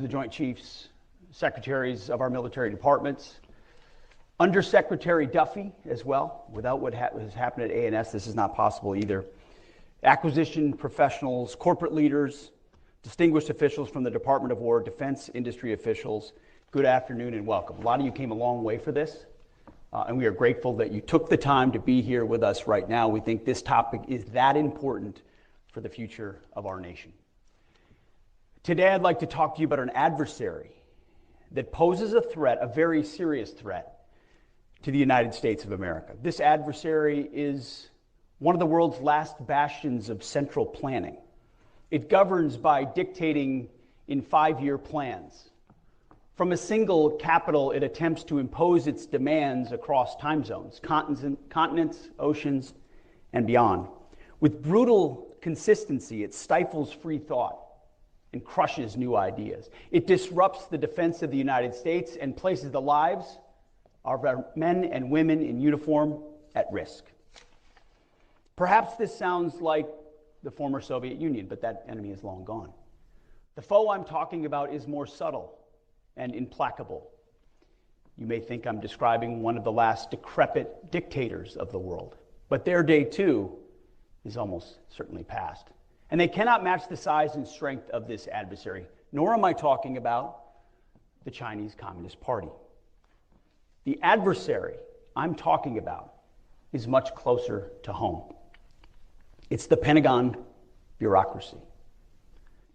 the Joint Chiefs, Secretaries of our military departments, Undersecretary Duffy as well. Without what has happened at A&S, this is not possible either. Acquisition professionals, corporate leaders, distinguished officials from the Department of War, defense industry officials, good afternoon and welcome. A lot of you came a long way for this, and we are grateful that you took the time to be here with us right now. We think this topic is that important for the future of our nation. Today, I'd like to talk to you about an adversary that poses a threat, a very serious threat, to the United States of America. This adversary is one of the world's last bastions of central planning. It governs by dictating in 5-year plans. From a single capital, it attempts to impose its demands across time zones, continents, oceans, and beyond. With brutal consistency, it stifles free thought and crushes new ideas. It disrupts the defense of the United States and places the lives of our men and women in uniform at risk. Perhaps this sounds like the former Soviet Union, but that enemy is long gone. The foe I'm talking about is more subtle and implacable. You may think I'm describing one of the last decrepit dictators of the world, but their day too is almost certainly past. And they cannot match the size and strength of this adversary, nor am I talking about the Chinese Communist Party. The adversary I'm talking about is much closer to home. It's the Pentagon bureaucracy.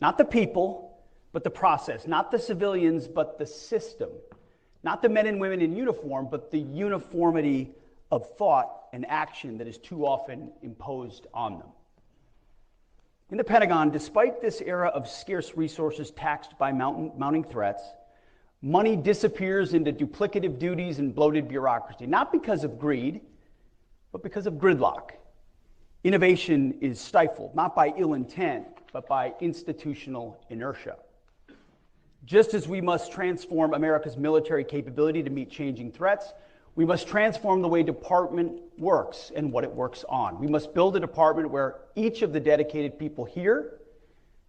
Not the people, but the process. Not the civilians, but the system. Not the men and women in uniform, but the uniformity of thought and action that is too often imposed on them. In the Pentagon, despite this era of scarce resources taxed by mounting threats, money disappears into duplicative duties and bloated bureaucracy, not because of greed, but because of gridlock. Innovation is stifled, not by ill intent, but by institutional inertia. Just as we must transform America's military capability to meet changing threats, we must transform the way department works and what it works on. We must build a department where each of the dedicated people here,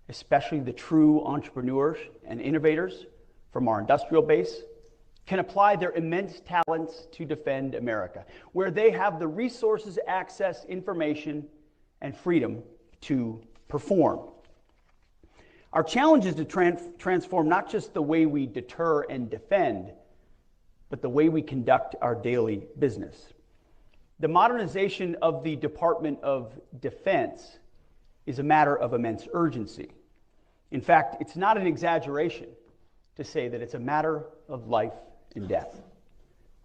especially the true entrepreneurs and innovators from our industrial base, can apply their immense talents to defend America, where they have the resources, access, information, and freedom to perform. Our challenge is to transform not just the way we deter and defend, but the way we conduct our daily business. The modernization of the Department of Defense is a matter of immense urgency. In fact, it's not an exaggeration to say that it's a matter of life and death,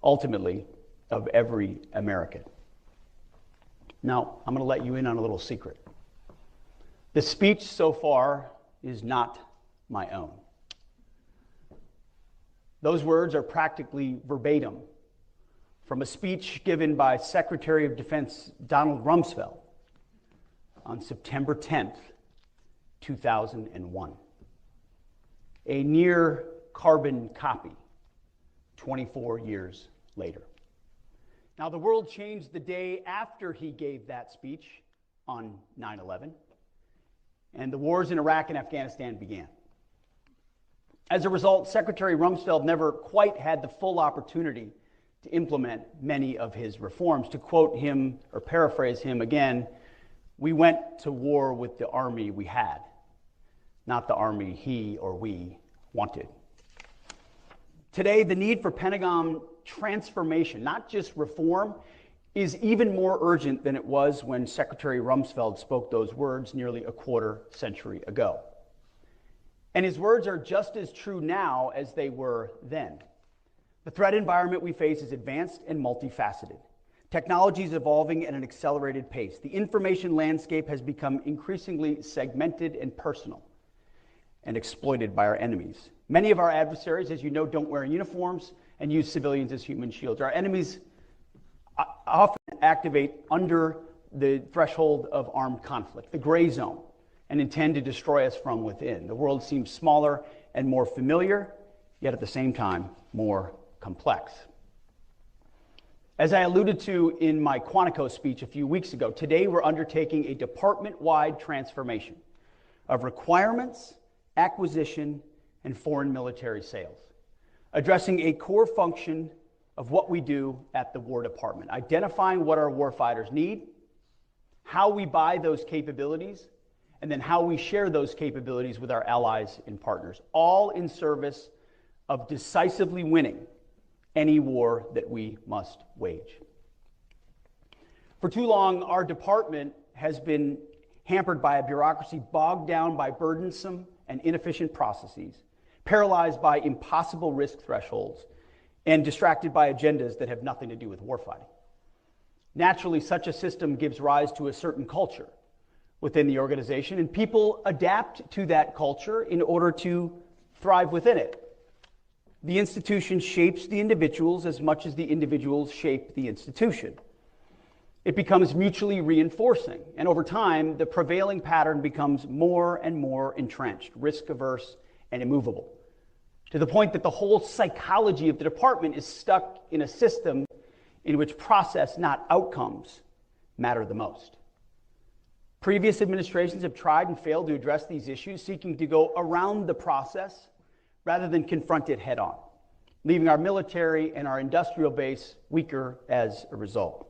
ultimately, of every American. Now, I'm going to let you in on a little secret. The speech so far is not my own. Those words are practically verbatim from a speech given by Secretary of Defense Donald Rumsfeld on September 10th, 2001. A near carbon copy 24 years later. Now, the world changed the day after he gave that speech on 9/11, and the wars in Iraq and Afghanistan began. As a result, Secretary Rumsfeld never quite had the full opportunity to implement many of his reforms. To quote him, or paraphrase him again, "We went to war with the army we had, not the army he or we wanted." Today, the need for Pentagon transformation, not just reform, is even more urgent than it was when Secretary Rumsfeld spoke those words nearly a quarter century ago. And his words are just as true now as they were then. The threat environment we face is advanced and multifaceted. Technology is evolving at an accelerated pace. The information landscape has become increasingly segmented and personal and exploited by our enemies. Many of our adversaries, as you know, don't wear uniforms and use civilians as human shields. Our enemies often activate under the threshold of armed conflict, the gray zone, and intend to destroy us from within. The world seems smaller and more familiar, yet at the same time, more complex. As I alluded to in my Quantico speech a few weeks ago, today we're undertaking a department-wide transformation of requirements, acquisition, and foreign military sales, addressing a core function of what we do at the War Department, identifying what our warfighters need, how we buy those capabilities, and then how we share those capabilities with our allies and partners, all in service of decisively winning any war that we must wage. For too long, our department has been hampered by a bureaucracy bogged down by burdensome and inefficient processes, paralyzed by impossible risk thresholds, and distracted by agendas that have nothing to do with warfighting. Naturally, such a system gives rise to a certain culture within the organization, and people adapt to that culture in order to thrive within it. The institution shapes the individuals as much as the individuals shape the institution. It becomes mutually reinforcing, and over time, the prevailing pattern becomes more and more entrenched, risk-averse, and immovable, to the point that the whole psychology of the department is stuck in a system in which process, not outcomes, matter the most. Previous administrations have tried and failed to address these issues, seeking to go around the process rather than confront it head on, leaving our military and our industrial base weaker as a result.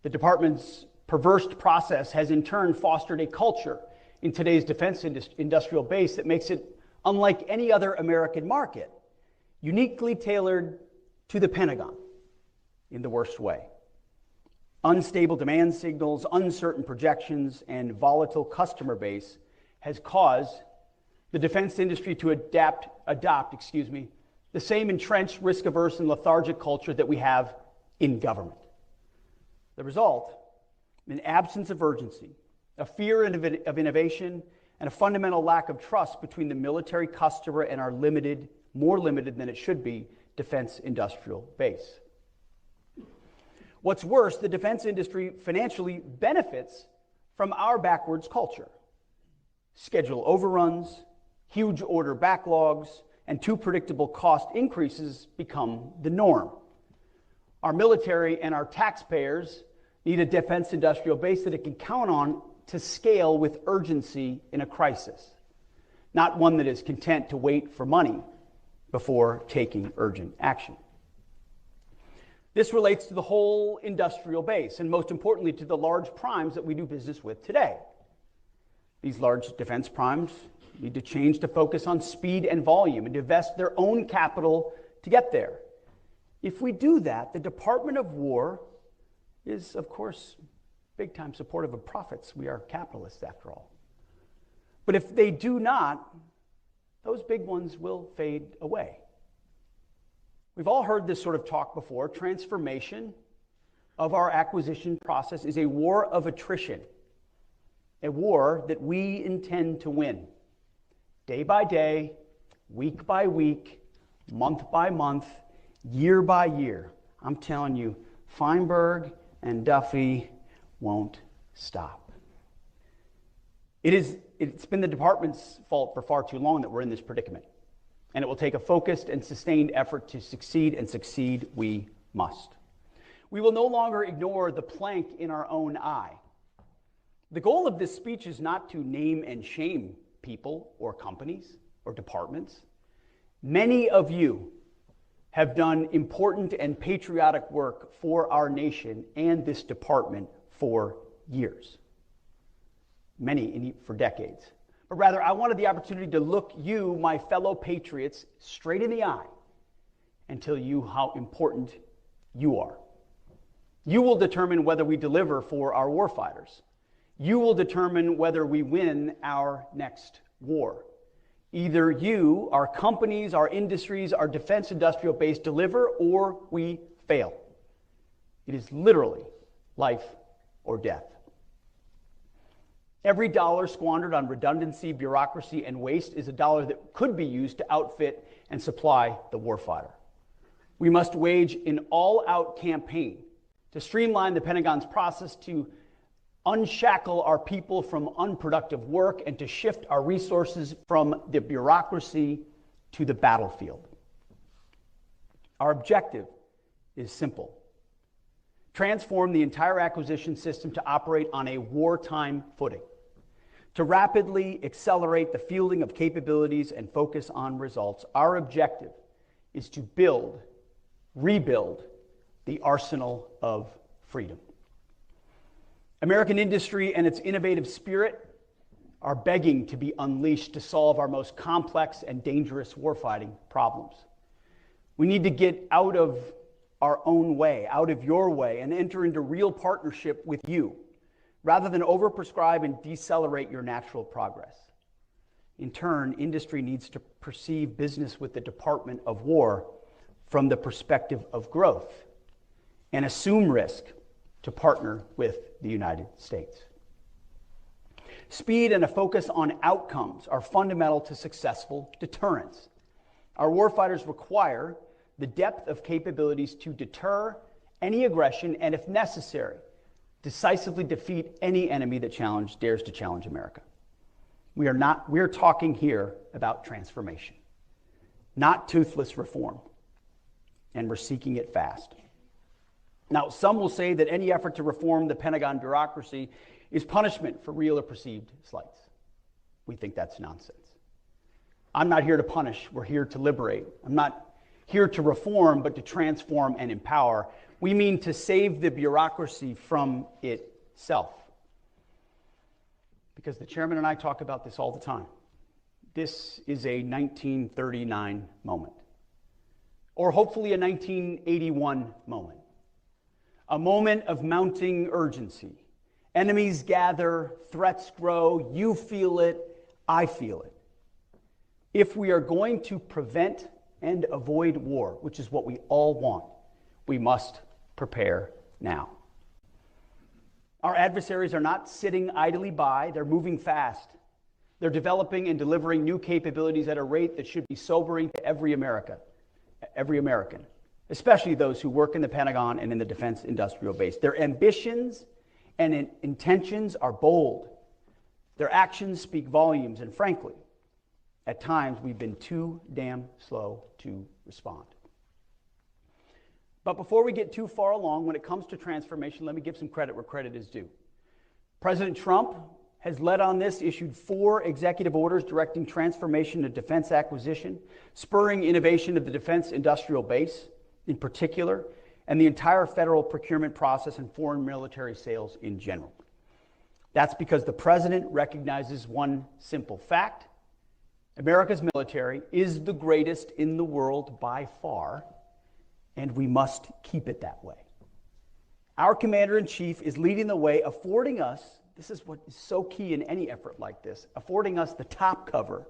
The department's perverse process has in turn fostered a culture in today's defense industrial base that makes it unlike any other American market, uniquely tailored to the Pentagon in the worst way. Unstable demand signals, uncertain projections, and volatile customer base has caused the defense industry to adopt the same entrenched, risk-averse, and lethargic culture that we have in government. The result, an absence of urgency, a fear of innovation, and a fundamental lack of trust between the military customer and our more limited than it should be, defense industrial base. What's worse, the defense industry financially benefits from our backwards culture. Schedule overruns, huge order backlogs, and too predictable cost increases become the norm. Our military and our taxpayers need a defense industrial base that it can count on to scale with urgency in a crisis, not one that is content to wait for money before taking urgent action. This relates to the whole industrial base, and most importantly to the large primes that we do business with today. These large defense primes need to change to focus on speed and volume and to invest their own capital to get there. If we do that, the Department of War is, of course, big-time supportive of profits. We are capitalists, after all. But if they do not, those big ones will fade away. We've all heard this sort of talk before. Transformation of our acquisition process is a war of attrition, a war that we intend to win. Day by day, week by week, month by month, year by year. I'm telling you, Feinberg and Duffy won't stop. It's been the department's fault for far too long that we're in this predicament. And it will take a focused and sustained effort to succeed, and succeed we must. We will no longer ignore the plank in our own eye. The goal of this speech is not to name and shame people or companies or departments. Many of you have done important and patriotic work for our nation and this department for years. Many for decades. But rather, I wanted the opportunity to look you, my fellow patriots, straight in the eye and tell you how important you are. You will determine whether we deliver for our warfighters. You will determine whether we win our next war. Either you, our companies, our industries, our defense industrial base deliver, or we fail. It is literally life or death. Every dollar squandered on redundancy, bureaucracy, and waste is a dollar that could be used to outfit and supply the warfighter. We must wage an all-out campaign to streamline the Pentagon's process, to unshackle our people from unproductive work, and to shift our resources from the bureaucracy to the battlefield. Our objective is simple. Transform the entire acquisition system to operate on a wartime footing, To rapidly accelerate the fielding of capabilities and focus on results, our objective is to rebuild the arsenal of freedom. American industry and its innovative spirit are begging to be unleashed to solve our most complex and dangerous warfighting problems. We need to get out of our own way, out of your way, and enter into real partnership with you, rather than overprescribe and decelerate your natural progress. In turn, industry needs to perceive business with the Department of War from the perspective of growth and assume risk to partner with the United States. Speed and a focus on outcomes are fundamental to successful deterrence. Our warfighters require the depth of capabilities to deter any aggression and, if necessary, decisively defeat any enemy that dares to challenge America. We're talking here about transformation, not toothless reform, and we're seeking it fast. Now, some will say that any effort to reform the Pentagon bureaucracy is punishment for real or perceived slights. We think that's nonsense. I'm not here to punish, we're here to liberate. I'm not here to reform, but to transform and empower. We mean to save the bureaucracy from itself. Because the chairman and I talk about this all the time. This is a 1939 moment, or hopefully a 1981 moment. A moment of mounting urgency. Enemies gather, threats grow, you feel it, I feel it. If we are going to prevent and avoid war, which is what we all want, we must prepare now. Our adversaries are not sitting idly by, they're moving fast. They're developing and delivering new capabilities at a rate that should be sobering to every American, especially those who work in the Pentagon and in the defense industrial base. Their ambitions and intentions are bold. Their actions speak volumes, and frankly, at times we've been too damn slow to respond. But before we get too far along, when it comes to transformation, let me give some credit where credit is due. President Trump has led on this, issued 4 executive orders directing transformation of defense acquisition, spurring innovation of the defense industrial base in particular, and the entire federal procurement process and foreign military sales in general. That's because the president recognizes one simple fact: America's military is the greatest in the world by far, and we must keep it that way. Our commander-in-chief is leading the way, affording us, this is what is so key in any effort like this, affording us the top cover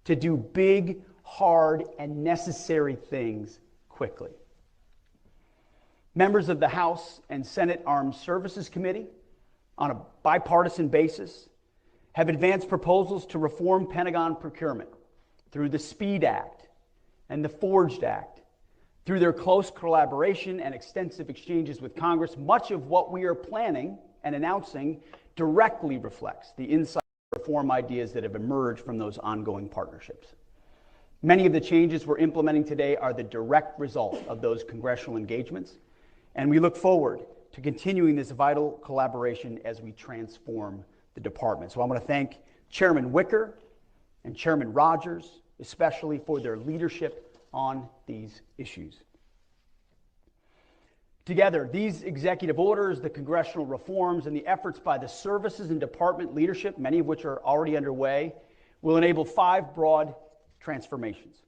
to do big, hard, and necessary things quickly. Members of the House and Senate Armed Services Committee, on a bipartisan basis, have advanced proposals to reform Pentagon procurement through the SPEED Act and the Forged Act. Through their close collaboration and extensive exchanges with Congress, much of what we are planning and announcing directly reflects the insight and reform ideas that have emerged from those ongoing partnerships. Many of the changes we're implementing today are the direct result of those congressional engagements, and we look forward to continuing this vital collaboration as we transform the department. So I want to thank Chairman Wicker and Chairman Rogers, especially for their leadership on these issues. Together, these executive orders, the congressional reforms, and the efforts by the services and department leadership, many of which are already underway, will enable 5 broad transformations.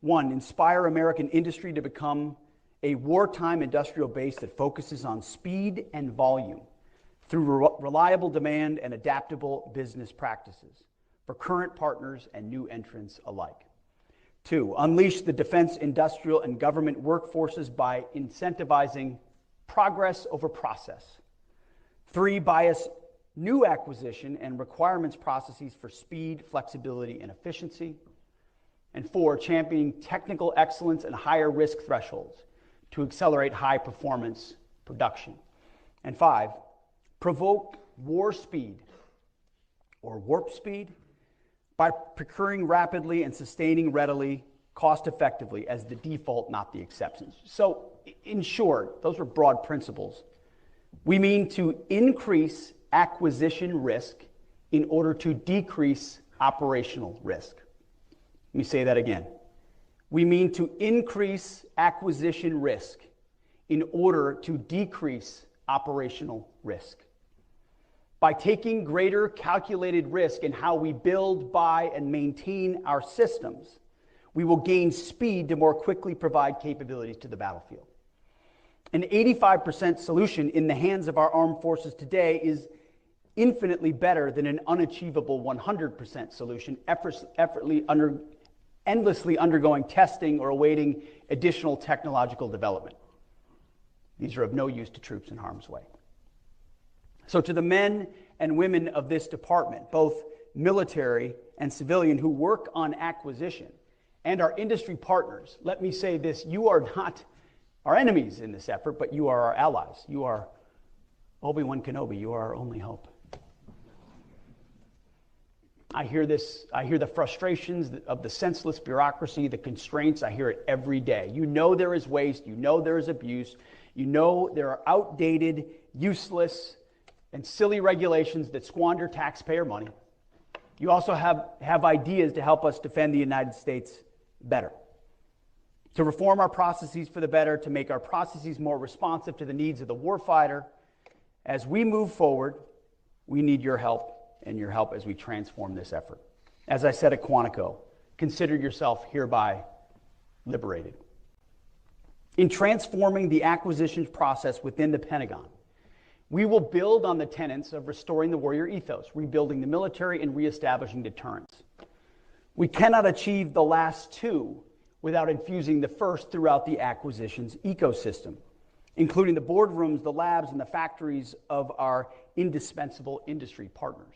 1, inspire American industry to become a wartime industrial base that focuses on speed and volume through reliable demand and adaptable business practices for current partners and new entrants alike. 2, unleash the defense, industrial, and government workforces by incentivizing progress over process. 3, bias new acquisition and requirements processes for speed, flexibility, and efficiency. And 4, championing technical excellence and higher risk thresholds to accelerate high performance production. And 5, provoke war speed or warp speed by procuring rapidly and sustaining readily, cost effectively as the default, not the exceptions. So in short, those are broad principles. We mean to increase acquisition risk in order to decrease operational risk. Let me say that again. We mean to increase acquisition risk in order to decrease operational risk. By taking greater calculated risk in how we build, buy, and maintain our systems, we will gain speed to more quickly provide capabilities to the battlefield. An 85% solution in the hands of our armed forces today is infinitely better than an unachievable 100% solution, endlessly undergoing testing or awaiting additional technological development. These are of no use to troops in harm's way. So to the men and women of this department, both military and civilian, who work on acquisition, and our industry partners, let me say this: you are not our enemies in this effort, but you are our allies. You are Obi-Wan Kenobi. You are our only hope. I hear the frustrations of the senseless bureaucracy, the constraints. I hear it every day. You know there is waste. You know there is abuse. You know there are outdated, useless, and silly regulations that squander taxpayer money. You also have ideas to help us defend the United States better, to reform our processes for the better, to make our processes more responsive to the needs of the warfighter. As we move forward, we need your help, and your help as we transform this effort. As I said at Quantico, consider yourself hereby liberated. In transforming the acquisitions process within the Pentagon, we will build on the tenets of restoring the warrior ethos, rebuilding the military, and reestablishing deterrence. We cannot achieve the last two without infusing the first throughout the acquisitions ecosystem, including the boardrooms, the labs, and the factories of our indispensable industry partners.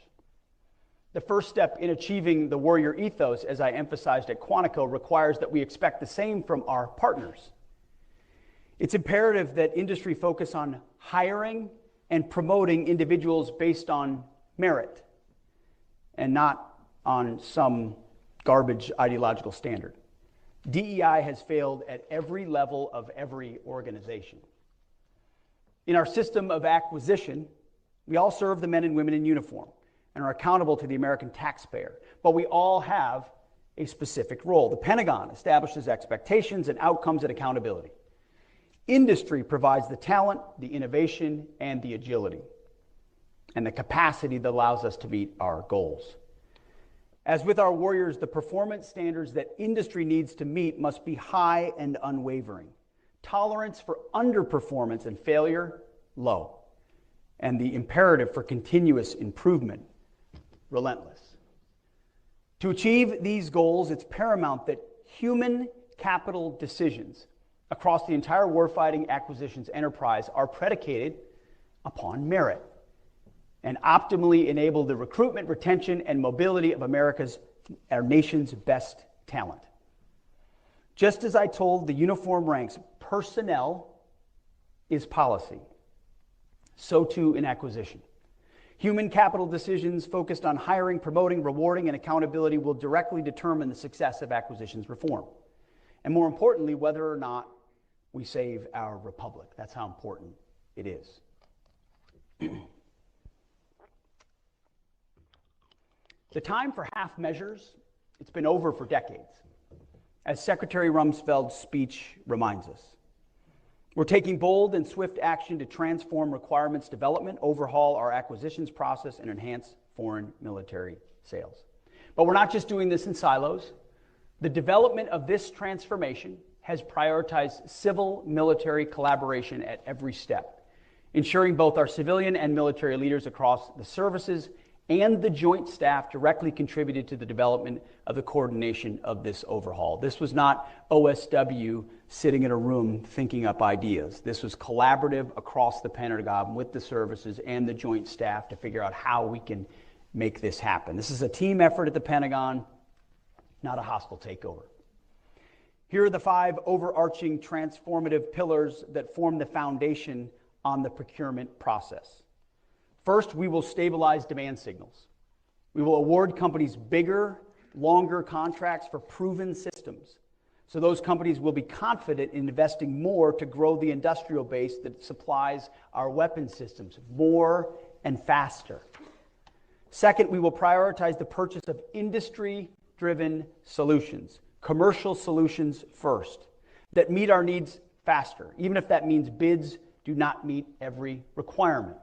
The first step in achieving the warrior ethos, as I emphasized at Quantico, requires that we expect the same from our partners. It's imperative that industry focus on hiring and promoting individuals based on merit and not on some garbage ideological standard. DEI has failed at every level of every organization. In our system of acquisition, we all serve the men and women in uniform and are accountable to the American taxpayer, but we all have a specific role. The Pentagon establishes expectations and outcomes and accountability. Industry provides the talent, the innovation, and the agility, and the capacity that allows us to meet our goals. As with our warriors, the performance standards that industry needs to meet must be high and unwavering. Tolerance for underperformance and failure, low. And the imperative for continuous improvement, relentless. To achieve these goals, it's paramount that human capital decisions across the entire warfighting acquisitions enterprise are predicated upon merit and optimally enable the recruitment, retention, and mobility of our nation's best talent. Just as I told the uniform ranks, personnel is policy. So too in acquisition. Human capital decisions focused on hiring, promoting, rewarding, and accountability will directly determine the success of acquisitions reform. And more importantly, whether or not we save our republic. That's how important it is. The time for half measures, it's been over for decades, as Secretary Rumsfeld's speech reminds us. We're taking bold and swift action to transform requirements development, overhaul our acquisitions process, and enhance foreign military sales. But we're not just doing this in silos. The development of this transformation has prioritized civil-military collaboration at every step, ensuring both our civilian and military leaders across the services and the joint staff directly contributed to the development of the coordination of this overhaul. This was not OSW sitting in a room thinking up ideas. This was collaborative across the Pentagon with the services and the joint staff to figure out how we can make this happen. This is a team effort at the Pentagon, not a hostile takeover. Here are the 5 overarching transformative pillars that form the foundation on the procurement process. First, we will stabilize demand signals. We will award companies bigger, longer contracts for proven systems. So those companies will be confident in investing more to grow the industrial base that supplies our weapon systems more and faster. Second, we will prioritize the purchase of industry-driven solutions, commercial solutions first, that meet our needs faster, even if that means bids do not meet every requirement.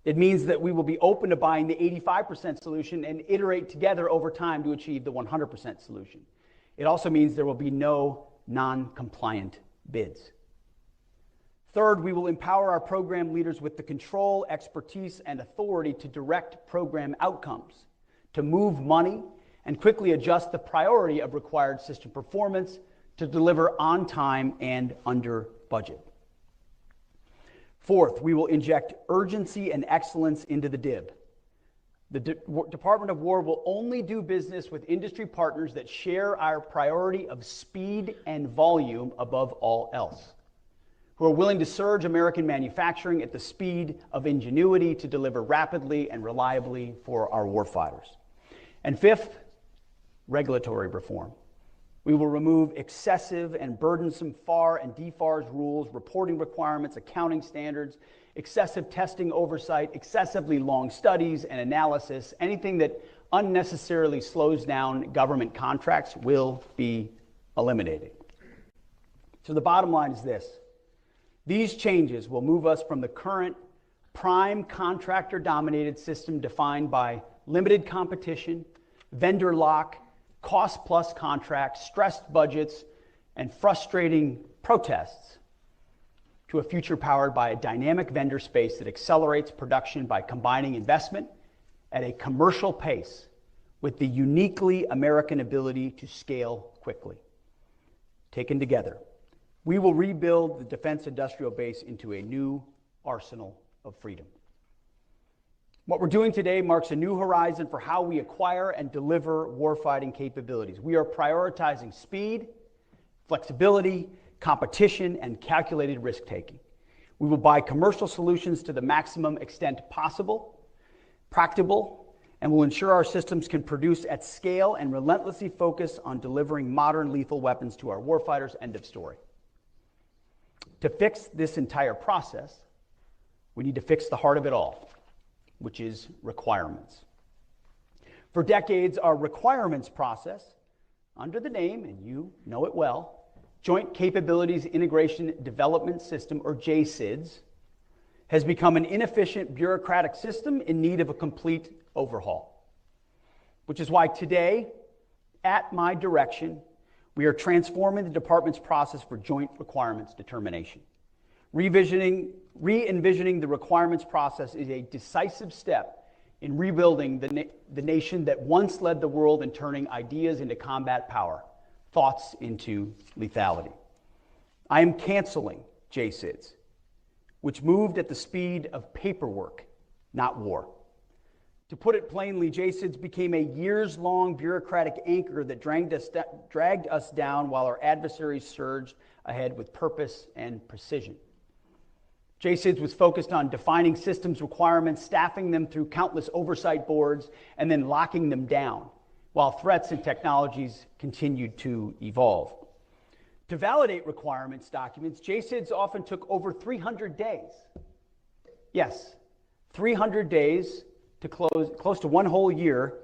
It means that we will be open to buying the 85% solution and iterate together over time to achieve the 100% solution. It also means there will be no non-compliant bids. Third, we will empower our program leaders with the control, expertise, and authority to direct program outcomes, to move money, and quickly adjust the priority of required system performance to deliver on time and under budget. Fourth, we will inject urgency and excellence into the DIB. The Department of War will only do business with industry partners that share our priority of speed and volume above all else, who are willing to surge American manufacturing at the speed of ingenuity to deliver rapidly and reliably for our warfighters. And fifth, regulatory reform. We will remove excessive and burdensome FAR and DFARS rules, reporting requirements, accounting standards, excessive testing oversight, excessively long studies and analysis. Anything that unnecessarily slows down government contracts will be eliminated. So the bottom line is this. These changes will move us from the current prime contractor-dominated system defined by limited competition, vendor lock, cost-plus contracts, stressed budgets, and frustrating protests to a future powered by a dynamic vendor space that accelerates production by combining investment at a commercial pace with the uniquely American ability to scale quickly. Taken together, we will rebuild the defense industrial base into a new arsenal of freedom. What we're doing today marks a new horizon for how we acquire and deliver warfighting capabilities. We are prioritizing speed, flexibility, competition, and calculated risk-taking. We will buy commercial solutions to the maximum extent possible, practicable, and will ensure our systems can produce at scale and relentlessly focus on delivering modern lethal weapons to our warfighters. End of story. To fix this entire process, we need to fix the heart of it all, which is requirements. For decades, our requirements process, under the name, and you know it well, Joint Capabilities Integration Development System, or JCIDS, has become an inefficient bureaucratic system in need of a complete overhaul. Which is why today, at my direction, we are transforming the department's process for joint requirements determination. Re-envisioning the requirements process is a decisive step in rebuilding the nation that once led the world in turning ideas into combat power, thoughts into lethality. I am canceling JCIDS, which moved at the speed of paperwork, not war. To put it plainly, JCIDS became a years-long bureaucratic anchor that dragged us down while our adversaries surged ahead with purpose and precision. JCIDS was focused on defining systems requirements, staffing them through countless oversight boards, and then locking them down, while threats and technologies continued to evolve. To validate requirements documents, JCIDS often took over 300 days. Yes, 300 days to close to one whole year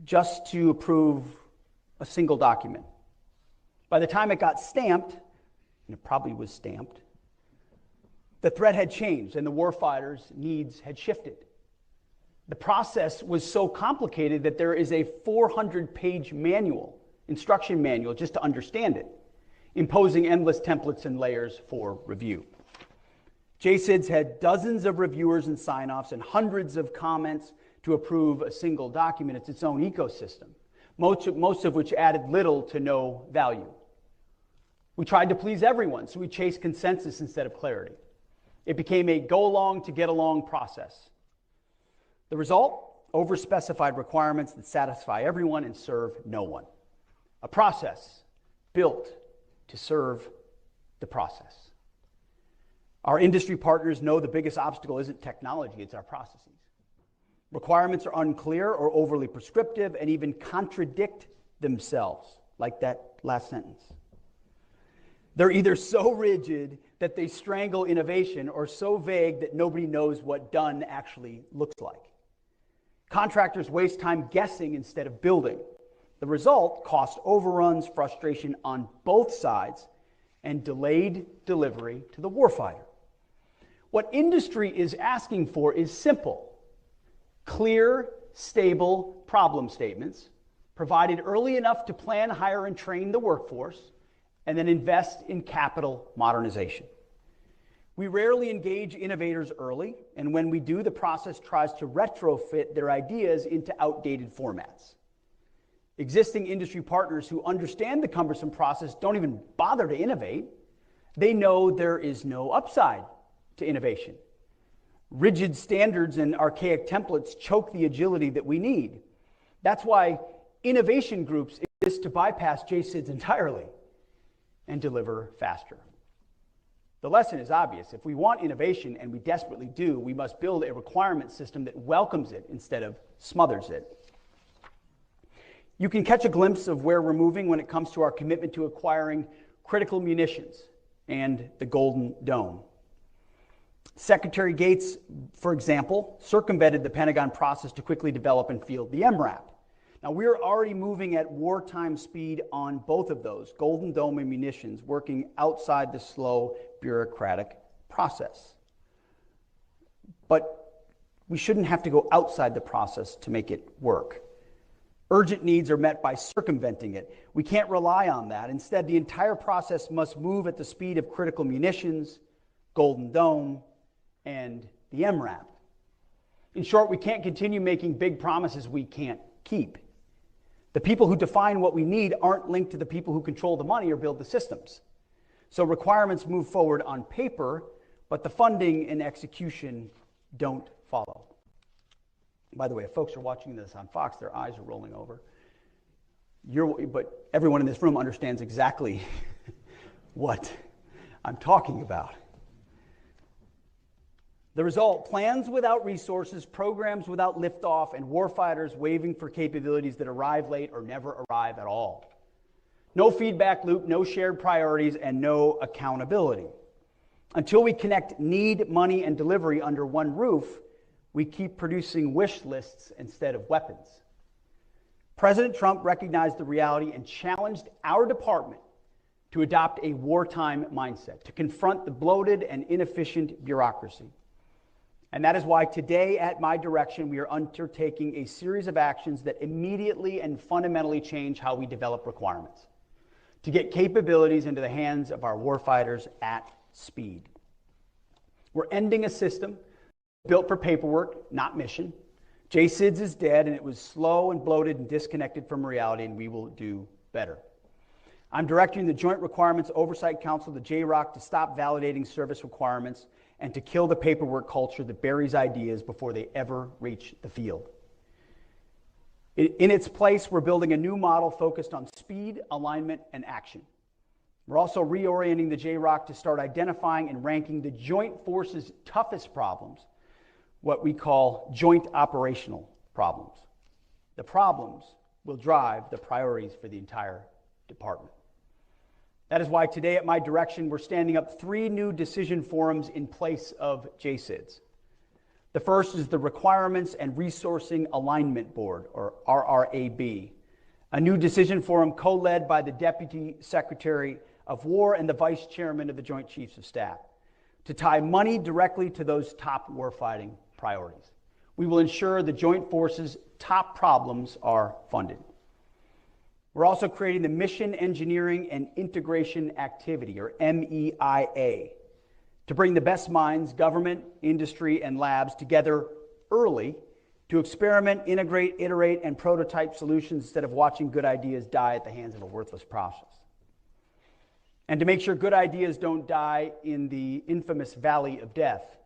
just to approve a single document. By the time it got stamped, and it probably was stamped, the threat had changed and the warfighters' needs had shifted. The process was so complicated that there is a 400-page manual, instruction manual, just to understand it, imposing endless templates and layers for review. JCIDS had dozens of reviewers and sign-offs and hundreds of comments to approve a single document. It's its own ecosystem, most of which added little to no value. We tried to please everyone, so we chased consensus instead of clarity. It became a go-along to get along process. The result? Overspecified requirements that satisfy everyone and serve no one. A process built to serve the process. Our industry partners know the biggest obstacle isn't technology, it's our processes. Requirements are unclear or overly prescriptive and even contradict themselves, like that last sentence. They're either so rigid that they strangle innovation or so vague that nobody knows what done actually looks like. Contractors waste time guessing instead of building. The result, cost overruns, frustration on both sides, and delayed delivery to the warfighter. What industry is asking for is simple: clear, stable problem statements, provided early enough to plan, hire, and train the workforce, and then invest in capital modernization. We rarely engage innovators early, and when we do, the process tries to retrofit their ideas into outdated formats. Existing industry partners who understand the cumbersome process don't even bother to innovate. They know there is no upside to innovation. Rigid standards and archaic templates choke the agility that we need. That's why innovation groups exist, to bypass JSIDs entirely and deliver faster. The lesson is obvious. If we want innovation, and we desperately do, we must build a requirement system that welcomes it instead of smothers it. You can catch a glimpse of where we're moving when it comes to our commitment to acquiring critical munitions and the Golden Dome. Secretary Gates, for example, circumvented the Pentagon process to quickly develop and field the MRAP. Now, we're already moving at wartime speed on both of those, Golden Dome and munitions, working outside the slow bureaucratic process. But we shouldn't have to go outside the process to make it work. Urgent needs are met by circumventing it. We can't rely on that. Instead, the entire process must move at the speed of critical munitions, Golden Dome, and the MRAP. In short, we can't continue making big promises we can't keep. The people who define what we need aren't linked to the people who control the money or build the systems. So requirements move forward on paper, but the funding and execution don't follow. By the way, if folks are watching this on Fox, their eyes are rolling over. But everyone in this room understands exactly what I'm talking about. The result: plans without resources, programs without liftoff, and warfighters waving for capabilities that arrive late or never arrive at all. No feedback loop, no shared priorities, and no accountability. Until we connect need, money, and delivery under one roof, we keep producing wish lists instead of weapons. President Trump recognized the reality and challenged our department to adopt a wartime mindset, to confront the bloated and inefficient bureaucracy. And that is why today, at my direction, we are undertaking a series of actions that immediately and fundamentally change how we develop requirements, to get capabilities into the hands of our warfighters at speed. We're ending a system built for paperwork, not mission. JSIDS is dead, and it was slow and bloated and disconnected from reality, and we will do better. I'm directing the Joint Requirements Oversight Council, the JROC, to stop validating service requirements and to kill the paperwork culture that buries ideas before they ever reach the field. In its place, we're building a new model focused on speed, alignment, and action. We're also reorienting the JROC to start identifying and ranking the joint forces' toughest problems, what we call joint operational problems. The problems will drive the priorities for the entire department. That is why today, at my direction, we're standing up 3 new decision forums in place of JSIDS. The first is the Requirements and Resourcing Alignment Board, or RRAB, a new decision forum co-led by the Deputy Secretary of War and the Vice Chairman of the Joint Chiefs of Staff, to tie money directly to those top warfighting priorities. We will ensure the Joint Forces' top problems are funded. We're also creating the Mission Engineering and Integration Activity, or MEIA, to bring the best minds, government, industry, and labs together early to experiment, integrate, iterate, and prototype solutions instead of watching good ideas die at the hands of a worthless process. And to make sure good ideas don't die in the infamous Valley of Death,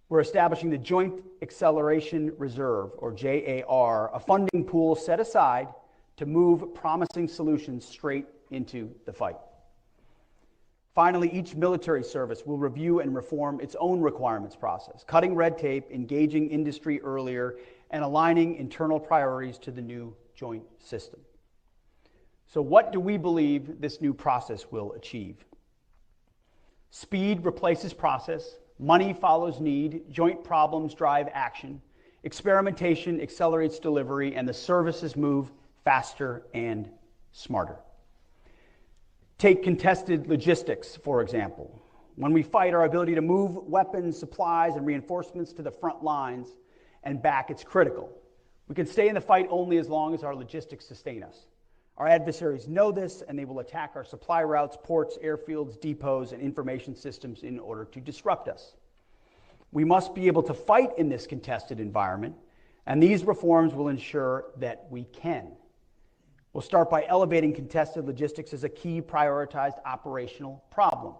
we're establishing the Joint Acceleration Reserve, or JAR, a funding pool set aside to move promising solutions straight into the fight. Finally, each military service will review and reform its own requirements process, cutting red tape, engaging industry earlier, and aligning internal priorities to the new joint system. So what do we believe this new process will achieve? Speed replaces process, money follows need, joint problems drive action, Experimentation accelerates delivery, and the services move faster and smarter. Take contested logistics, for example. When we fight, our ability to move weapons, supplies, and reinforcements to the front lines and back, it's critical. We can stay in the fight only as long as our logistics sustain us. Our adversaries know this, and they will attack our supply routes, ports, airfields, depots, and information systems in order to disrupt us. We must be able to fight in this contested environment, and these reforms will ensure that we can. We'll start by elevating contested logistics as a key prioritized operational problem.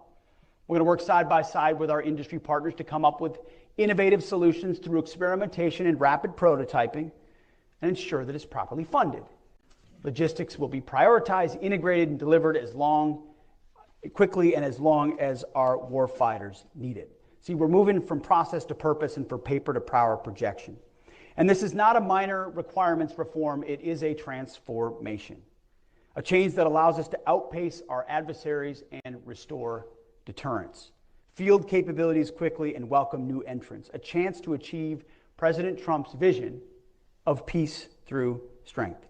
We're going to work side by side with our industry partners to come up with innovative solutions through experimentation and rapid prototyping and ensure that it's properly funded. Logistics will be prioritized, integrated, and delivered quickly and as long as our warfighters need it. See, we're moving from process to purpose and from paper to power projection. And this is not a minor requirements reform, it is a transformation. A change that allows us to outpace our adversaries and restore deterrence. Field capabilities quickly and welcome new entrants. A chance to achieve President Trump's vision of peace through strength.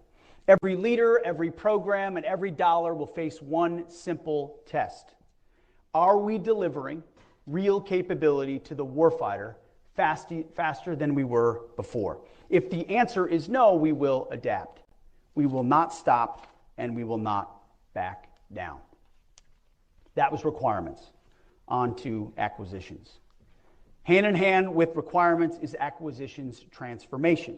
Every leader, every program, and every dollar will face one simple test. Are we delivering real capability to the warfighter faster than we were before? If the answer is no, we will adapt. We will not stop, and we will not back down. That was requirements. On to acquisitions. Hand in hand with requirements is acquisitions transformation,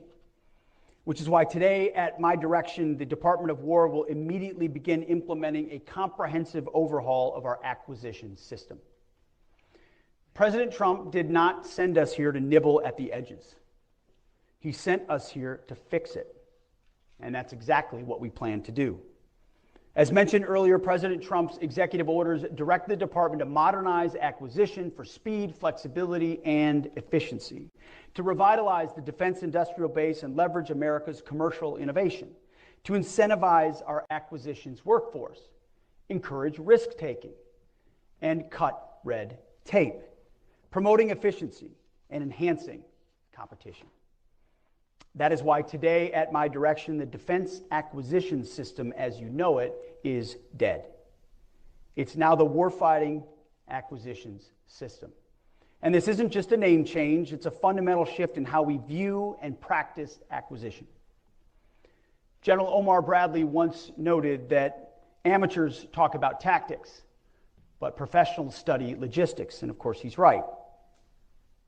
which is why today, at my direction, the Department of War will immediately begin implementing a comprehensive overhaul of our acquisition system. President Trump did not send us here to nibble at the edges. He sent us here to fix it. And that's exactly what we plan to do. As mentioned earlier, President Trump's executive orders direct the department to modernize acquisition for speed, flexibility, and efficiency, to revitalize the defense industrial base and leverage America's commercial innovation, to incentivize our acquisitions workforce, encourage risk-taking, and cut red tape, promoting efficiency and enhancing competition. That is why today, at my direction, the defense acquisition system, as you know it, is dead. It's now the warfighting acquisitions system. And this isn't just a name change, it's a fundamental shift in how we view and practice acquisition. General Omar Bradley once noted that amateurs talk about tactics, but professionals study logistics, and of course he's right.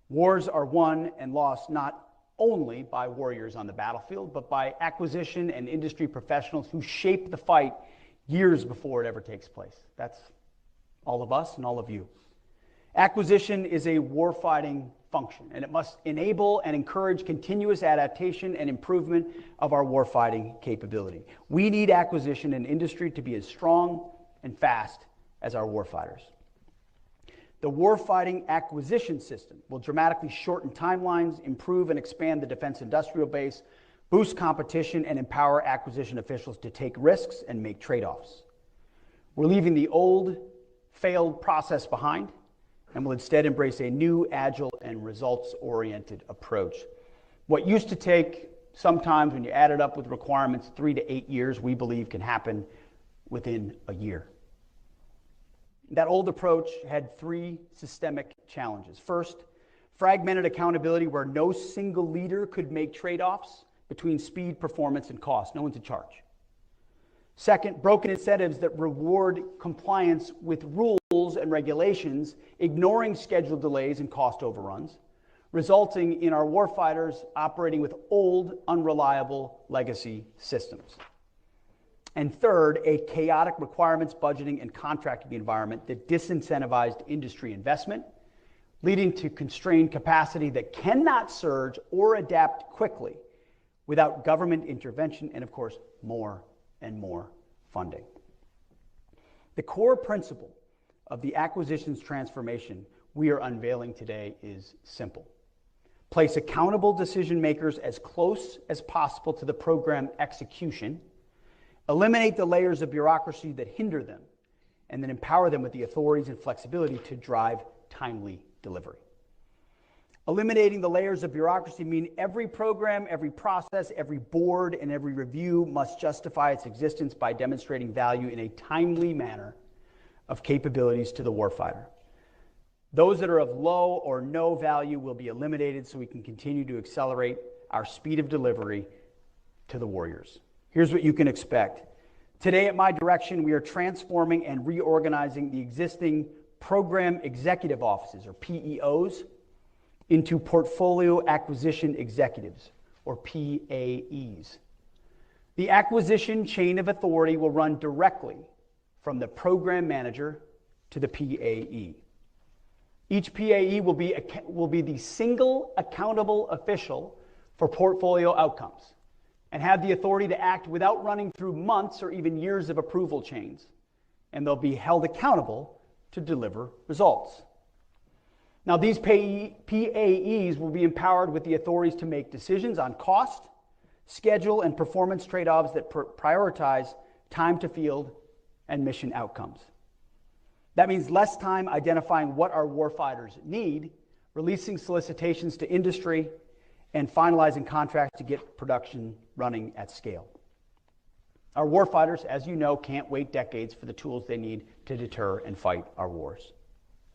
Wars are won and lost not only by warriors on the battlefield, but by acquisition and industry professionals who shape the fight years before it ever takes place. That's all of us and all of you. Acquisition is a warfighting function, and it must enable and encourage continuous adaptation and improvement of our warfighting capability. We need acquisition and industry to be as strong and fast as our warfighters. The warfighting acquisition system will dramatically shorten timelines, improve and expand the defense industrial base, boost competition, and empower acquisition officials to take risks and make trade-offs. We're leaving the old, failed process behind, and will instead embrace a new, agile, and results-oriented approach. What used to take, sometimes when you add it up with requirements, 3 to 8 years, we believe can happen within a year. That old approach had 3 systemic challenges. First, fragmented accountability where no single leader could make trade-offs between speed, performance, and cost. No one's in charge. Second, broken incentives that reward compliance with rules and regulations, ignoring schedule delays and cost overruns, resulting in our warfighters operating with old, unreliable legacy systems. And third, a chaotic requirements, budgeting, and contracting environment that disincentivized industry investment, leading to constrained capacity that cannot surge or adapt quickly without government intervention and, of course, more and more funding. The core principle of the acquisitions transformation we are unveiling today is simple. Place accountable decision makers as close as possible to the program execution, eliminate the layers of bureaucracy that hinder them, and then empower them with the authorities and flexibility to drive timely delivery. Eliminating the layers of bureaucracy mean every program, every process, every board, and every review must justify its existence by demonstrating value in a timely manner of capabilities to the warfighter. Those that are of low or no value will be eliminated so we can continue to accelerate our speed of delivery to the warriors. Here's what you can expect. Today at my direction, we are transforming and reorganizing the existing program executive offices, or PEOs, into portfolio acquisition executives, or PAEs. The acquisition chain of authority will run directly from the program manager to the PAE. Each PAE will be the single accountable official for portfolio outcomes and have the authority to act without running through months or even years of approval chains, and they'll be held accountable to deliver results. Now, these PAEs will be empowered with the authorities to make decisions on cost, schedule, and performance trade-offs that prioritize time to field and mission outcomes. That means less time identifying what our warfighters need, releasing solicitations to industry, and finalizing contracts to get production running at scale. Our warfighters, as you know, can't wait decades for the tools they need to deter and fight our wars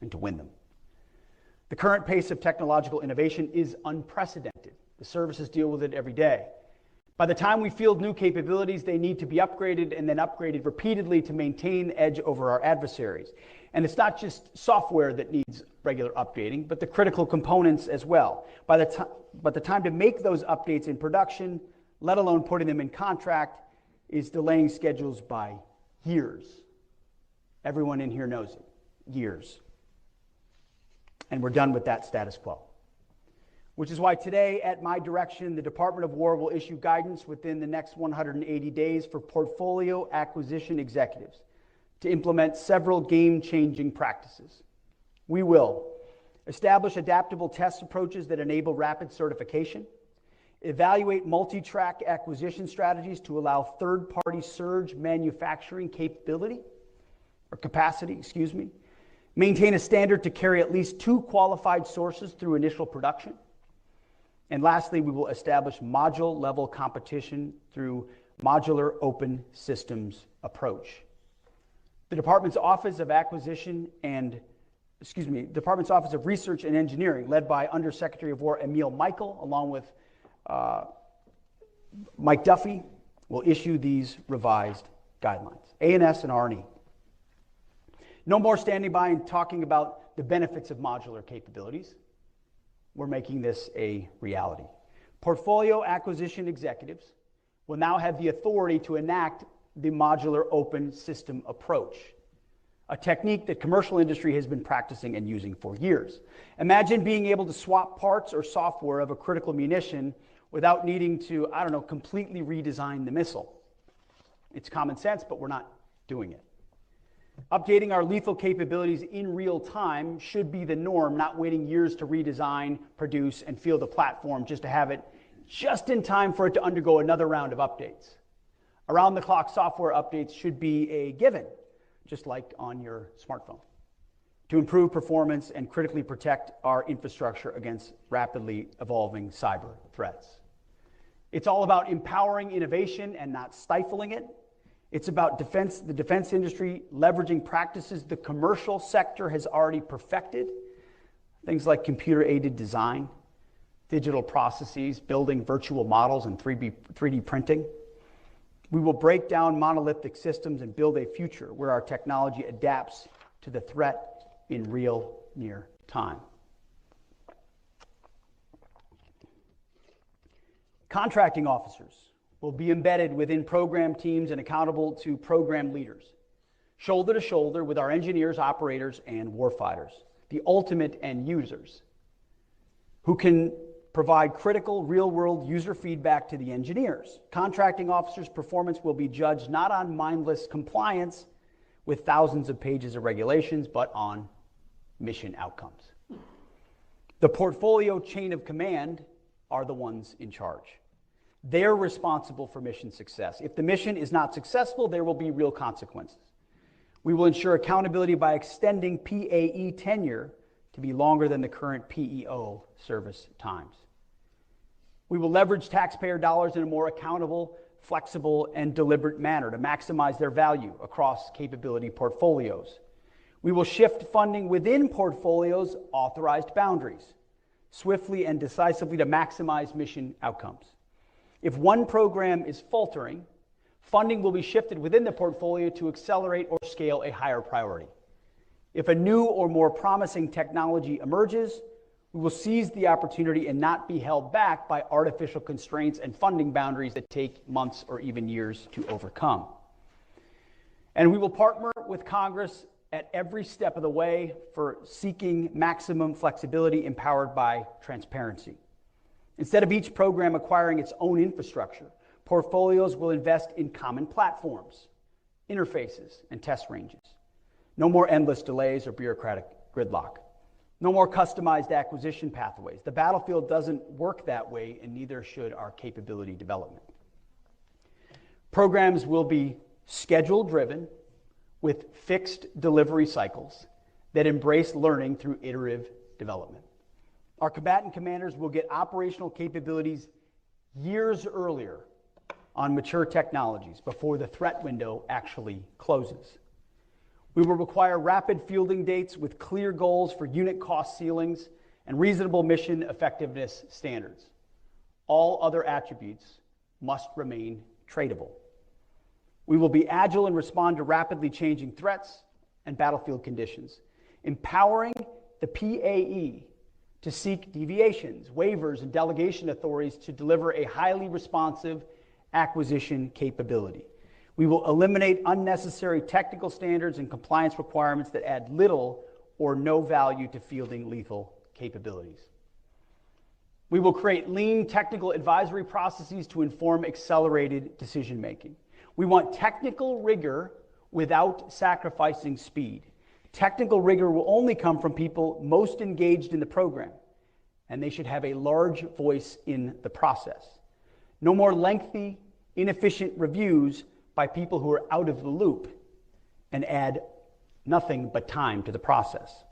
and to win them. The current pace of technological innovation is unprecedented. The services deal with it every day. By the time we field new capabilities, they need to be upgraded and then upgraded repeatedly to maintain edge over our adversaries. And it's not just software that needs regular updating, but the critical components as well. But the time to make those updates in production, let alone putting them in contract, is delaying schedules by years. Everyone in here knows it. Years. And we're done with that status quo. Which is why today, at my direction, the Department of War will issue guidance within the next 180 days for portfolio acquisition executives to implement several game-changing practices. We will establish adaptable test approaches that enable rapid certification, evaluate multi-track acquisition strategies to allow third-party surge manufacturing capacity, maintain a standard to carry at least 2 qualified sources through initial production. And lastly, we will establish module-level competition through modular open systems approach. The Department's Office of Research and Engineering, led by Undersecretary of War Emil Michael, along with Mike Duffy, will issue these revised guidelines. A&S and R&E. No more standing by and talking about the benefits of modular capabilities. We're making this a reality. Portfolio acquisition executives will now have the authority to enact the modular open system approach, a technique that commercial industry has been practicing and using for years. Imagine being able to swap parts or software of a critical munition without needing to, completely redesign the missile. It's common sense, but we're not doing it. Updating our lethal capabilities in real time should be the norm, not waiting years to redesign, produce, and field a platform just to have it just in time for it to undergo another round of updates. Around-the-clock software updates should be a given, just like on your smartphone, to improve performance and critically protect our infrastructure against rapidly evolving cyber threats. It's all about empowering innovation and not stifling it. It's about the defense industry leveraging practices the commercial sector has already perfected, things like computer-aided design, digital processes, building virtual models, and 3D printing. We will break down monolithic systems and build a future where our technology adapts to the threat in real near time. Contracting officers will be embedded within program teams and accountable to program leaders, shoulder to shoulder with our engineers, operators, and warfighters, the ultimate end users, who can provide critical real-world user feedback to the engineers. Contracting officers' performance will be judged not on mindless compliance with thousands of pages of regulations, but on mission outcomes. The portfolio chain of command are the ones in charge. They're responsible for mission success. If the mission is not successful, there will be real consequences. We will ensure accountability by extending PAE tenure to be longer than the current PEO service times. We will leverage taxpayer dollars in a more accountable, flexible, and deliberate manner to maximize their value across capability portfolios. We will shift funding within portfolios' authorized boundaries, swiftly and decisively to maximize mission outcomes. If one program is faltering, funding will be shifted within the portfolio to accelerate or scale a higher priority. If a new or more promising technology emerges, we will seize the opportunity and not be held back by artificial constraints and funding boundaries that take months or even years to overcome. And we will partner with Congress at every step of the way for seeking maximum flexibility empowered by transparency. Instead of each program acquiring its own infrastructure, portfolios will invest in common platforms, interfaces, and test ranges. No more endless delays or bureaucratic gridlock. No more customized acquisition pathways. The battlefield doesn't work that way, and neither should our capability development. Programs will be schedule-driven with fixed delivery cycles that embrace learning through iterative development. Our combatant commanders will get operational capabilities years earlier on mature technologies before the threat window actually closes. We will require rapid fielding dates with clear goals for unit cost ceilings and reasonable mission effectiveness standards. All other attributes must remain tradable. We will be agile and respond to rapidly changing threats and battlefield conditions, empowering the PAE to seek deviations, waivers, and delegation authorities to deliver a highly responsive acquisition capability. We will eliminate unnecessary technical standards and compliance requirements that add little or no value to fielding lethal capabilities. We will create lean technical advisory processes to inform accelerated decision-making. We want technical rigor without sacrificing speed. Technical rigor will only come from people most engaged in the program, and they should have a large voice in the process. No more lengthy, inefficient reviews by people who are out of the loop and add nothing but time to the process.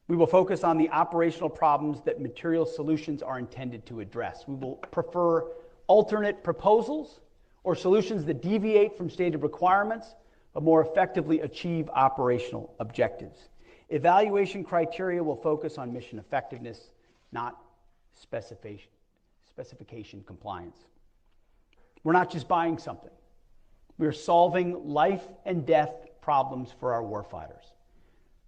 We will focus on the operational problems that material solutions are intended to address. We will prefer alternate proposals or solutions that deviate from stated requirements but more effectively achieve operational objectives. Evaluation criteria will focus on mission effectiveness, not specification compliance. We're not just buying something. We're solving life and death problems for our warfighters.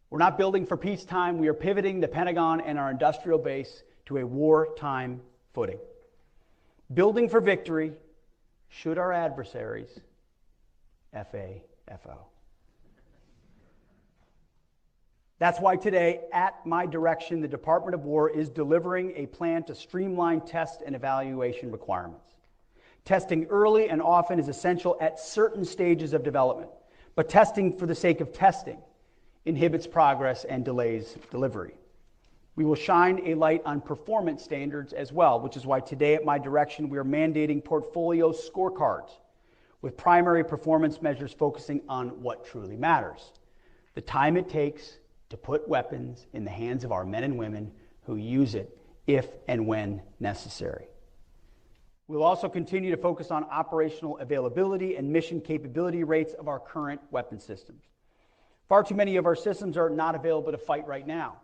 We're not building for peacetime. We are pivoting the Pentagon and our industrial base to a wartime footing. Building for victory should our adversaries FAFO. That's why today, at my direction, the Department of War is delivering a plan to streamline test and evaluation requirements. Testing early and often is essential at certain stages of development, but testing for the sake of testing inhibits progress and delays delivery. We will shine a light on performance standards as well, which is why today, at my direction, we are mandating portfolio scorecards with primary performance measures focusing on what truly matters: the time it takes to put weapons in the hands of our men and women who use it if and when necessary. We'll also continue to focus on operational availability and mission capability rates of our current weapon systems. Far too many of our systems are not available to fight right now,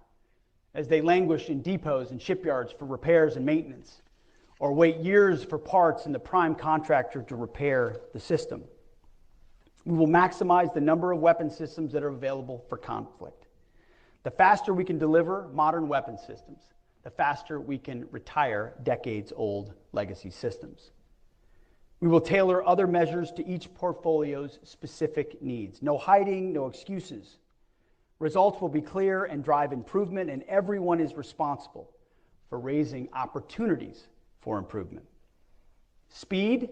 as they languish in depots and shipyards for repairs and maintenance, or wait years for parts and the prime contractor to repair the system. We will maximize the number of weapon systems that are available for conflict. The faster we can deliver modern weapon systems, the faster we can retire decades-old legacy systems. We will tailor other measures to each portfolio's specific needs. No hiding, no excuses. Results will be clear and drive improvement, and everyone is responsible for raising opportunities for improvement. Speed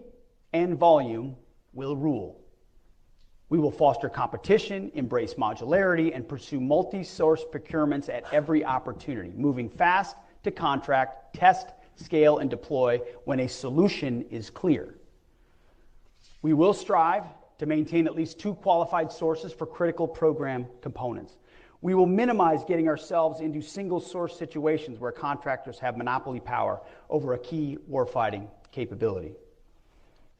and volume will rule. We will foster competition, embrace modularity, and pursue multi-source procurements at every opportunity, moving fast to contract, test, scale, and deploy when a solution is clear. We will strive to maintain at least 2 qualified sources for critical program components. We will minimize getting ourselves into single source situations where contractors have monopoly power over a key warfighting capability.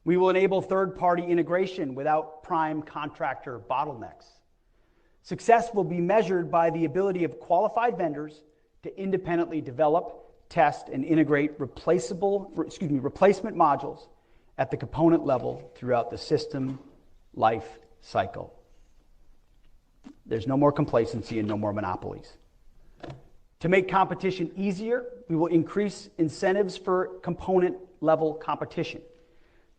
We will enable third-party integration without prime contractor bottlenecks. Success will be measured by the ability of qualified vendors to independently develop, test, and integrate replacement modules at the component level throughout the system life cycle. There's no more complacency and no more monopolies. To make competition easier, we will increase incentives for component level competition.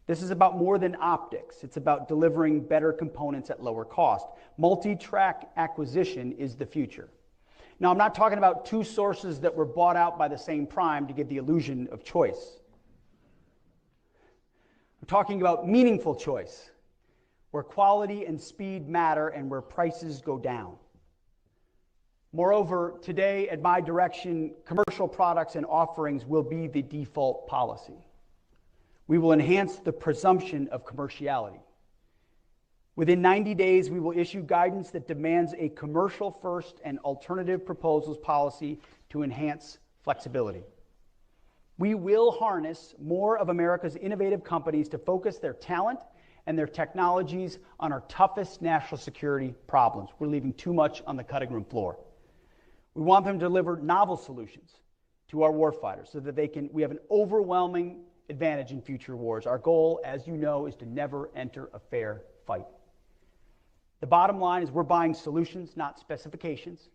This is about more than optics. It's about delivering better components at lower cost. Multi-track acquisition is the future. Now, I'm not talking about two sources that were bought out by the same prime to give the illusion of choice. I'm talking about meaningful choice, where quality and speed matter and where prices go down. Moreover, today, at my direction, commercial products and offerings will be the default policy. We will enhance the presumption of commerciality. Within 90 days, we will issue guidance that demands a commercial first and alternative proposals policy to enhance flexibility. We will harness more of America's innovative companies to focus their talent and their technologies on our toughest national security problems. We're leaving too much on the cutting room floor. We want them to deliver novel solutions to our warfighters so that we have an overwhelming advantage in future wars. Our goal, as you know, is to never enter a fair fight. The bottom line is we're buying solutions, not specifications.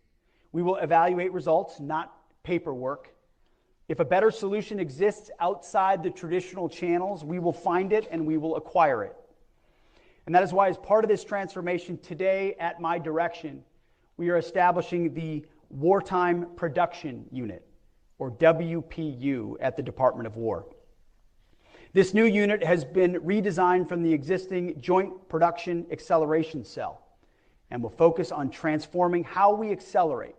We will evaluate results, not paperwork. If a better solution exists outside the traditional channels, we will find it and we will acquire it. And that is why, as part of this transformation today, at my direction, we are establishing the Wartime Production Unit, or WPU, at the Department of War. This new unit has been redesigned from the existing Joint Production Acceleration Cell and will focus on transforming how we accelerate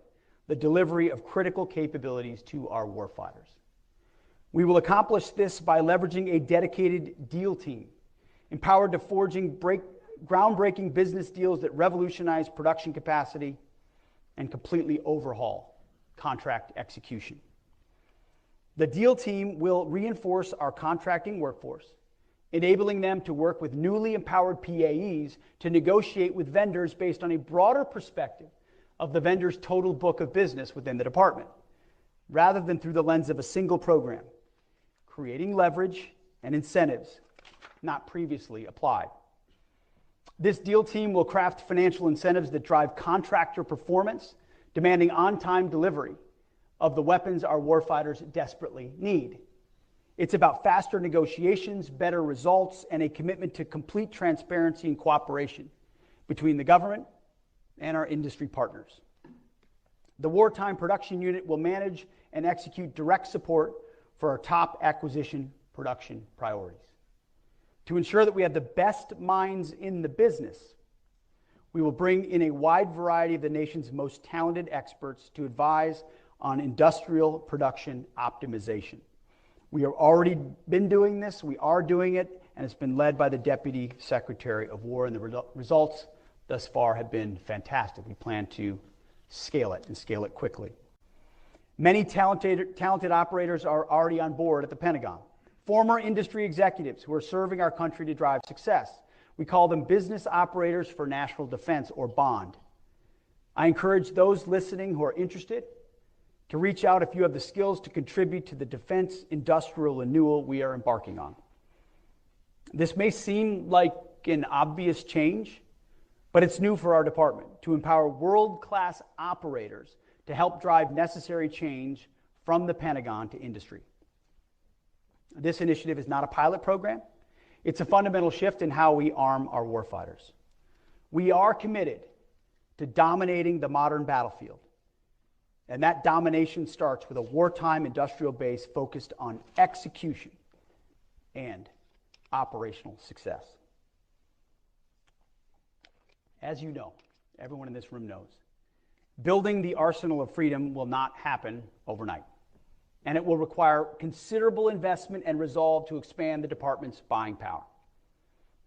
the delivery of critical capabilities to our warfighters. We will accomplish this by leveraging a dedicated deal team, empowered to forging groundbreaking business deals that revolutionize production capacity and completely overhaul contract execution. The deal team will reinforce our contracting workforce, enabling them to work with newly empowered PAEs to negotiate with vendors based on a broader perspective of the vendor's total book of business within the department, rather than through the lens of a single program, creating leverage and incentives not previously applied. This deal team will craft financial incentives that drive contractor performance, demanding on-time delivery of the weapons our warfighters desperately need. It's about faster negotiations, better results, and a commitment to complete transparency and cooperation between the government and our industry partners. The Wartime Production Unit will manage and execute direct support for our top acquisition production priorities. To ensure that we have the best minds in the business, we will bring in a wide variety of the nation's most talented experts to advise on industrial production optimization. We have already been doing this, we are doing it, and it's been led by the Deputy Secretary of War, and the results thus far have been fantastic. We plan to scale it and scale it quickly. Many talented operators are already on board at the Pentagon. Former industry executives who are serving our country to drive success. We call them business operators for national defense, or BOND. I encourage those listening who are interested to reach out if you have the skills to contribute to the defense industrial renewal we are embarking on. This may seem like an obvious change, but it's new for our department to empower world-class operators to help drive necessary change from the Pentagon to industry. This initiative is not a pilot program. It's a fundamental shift in how we arm our warfighters. We are committed to dominating the modern battlefield. And that domination starts with a wartime industrial base focused on execution and operational success. As you know, everyone in this room knows, building the arsenal of freedom will not happen overnight, and it will require considerable investment and resolve to expand the department's buying power.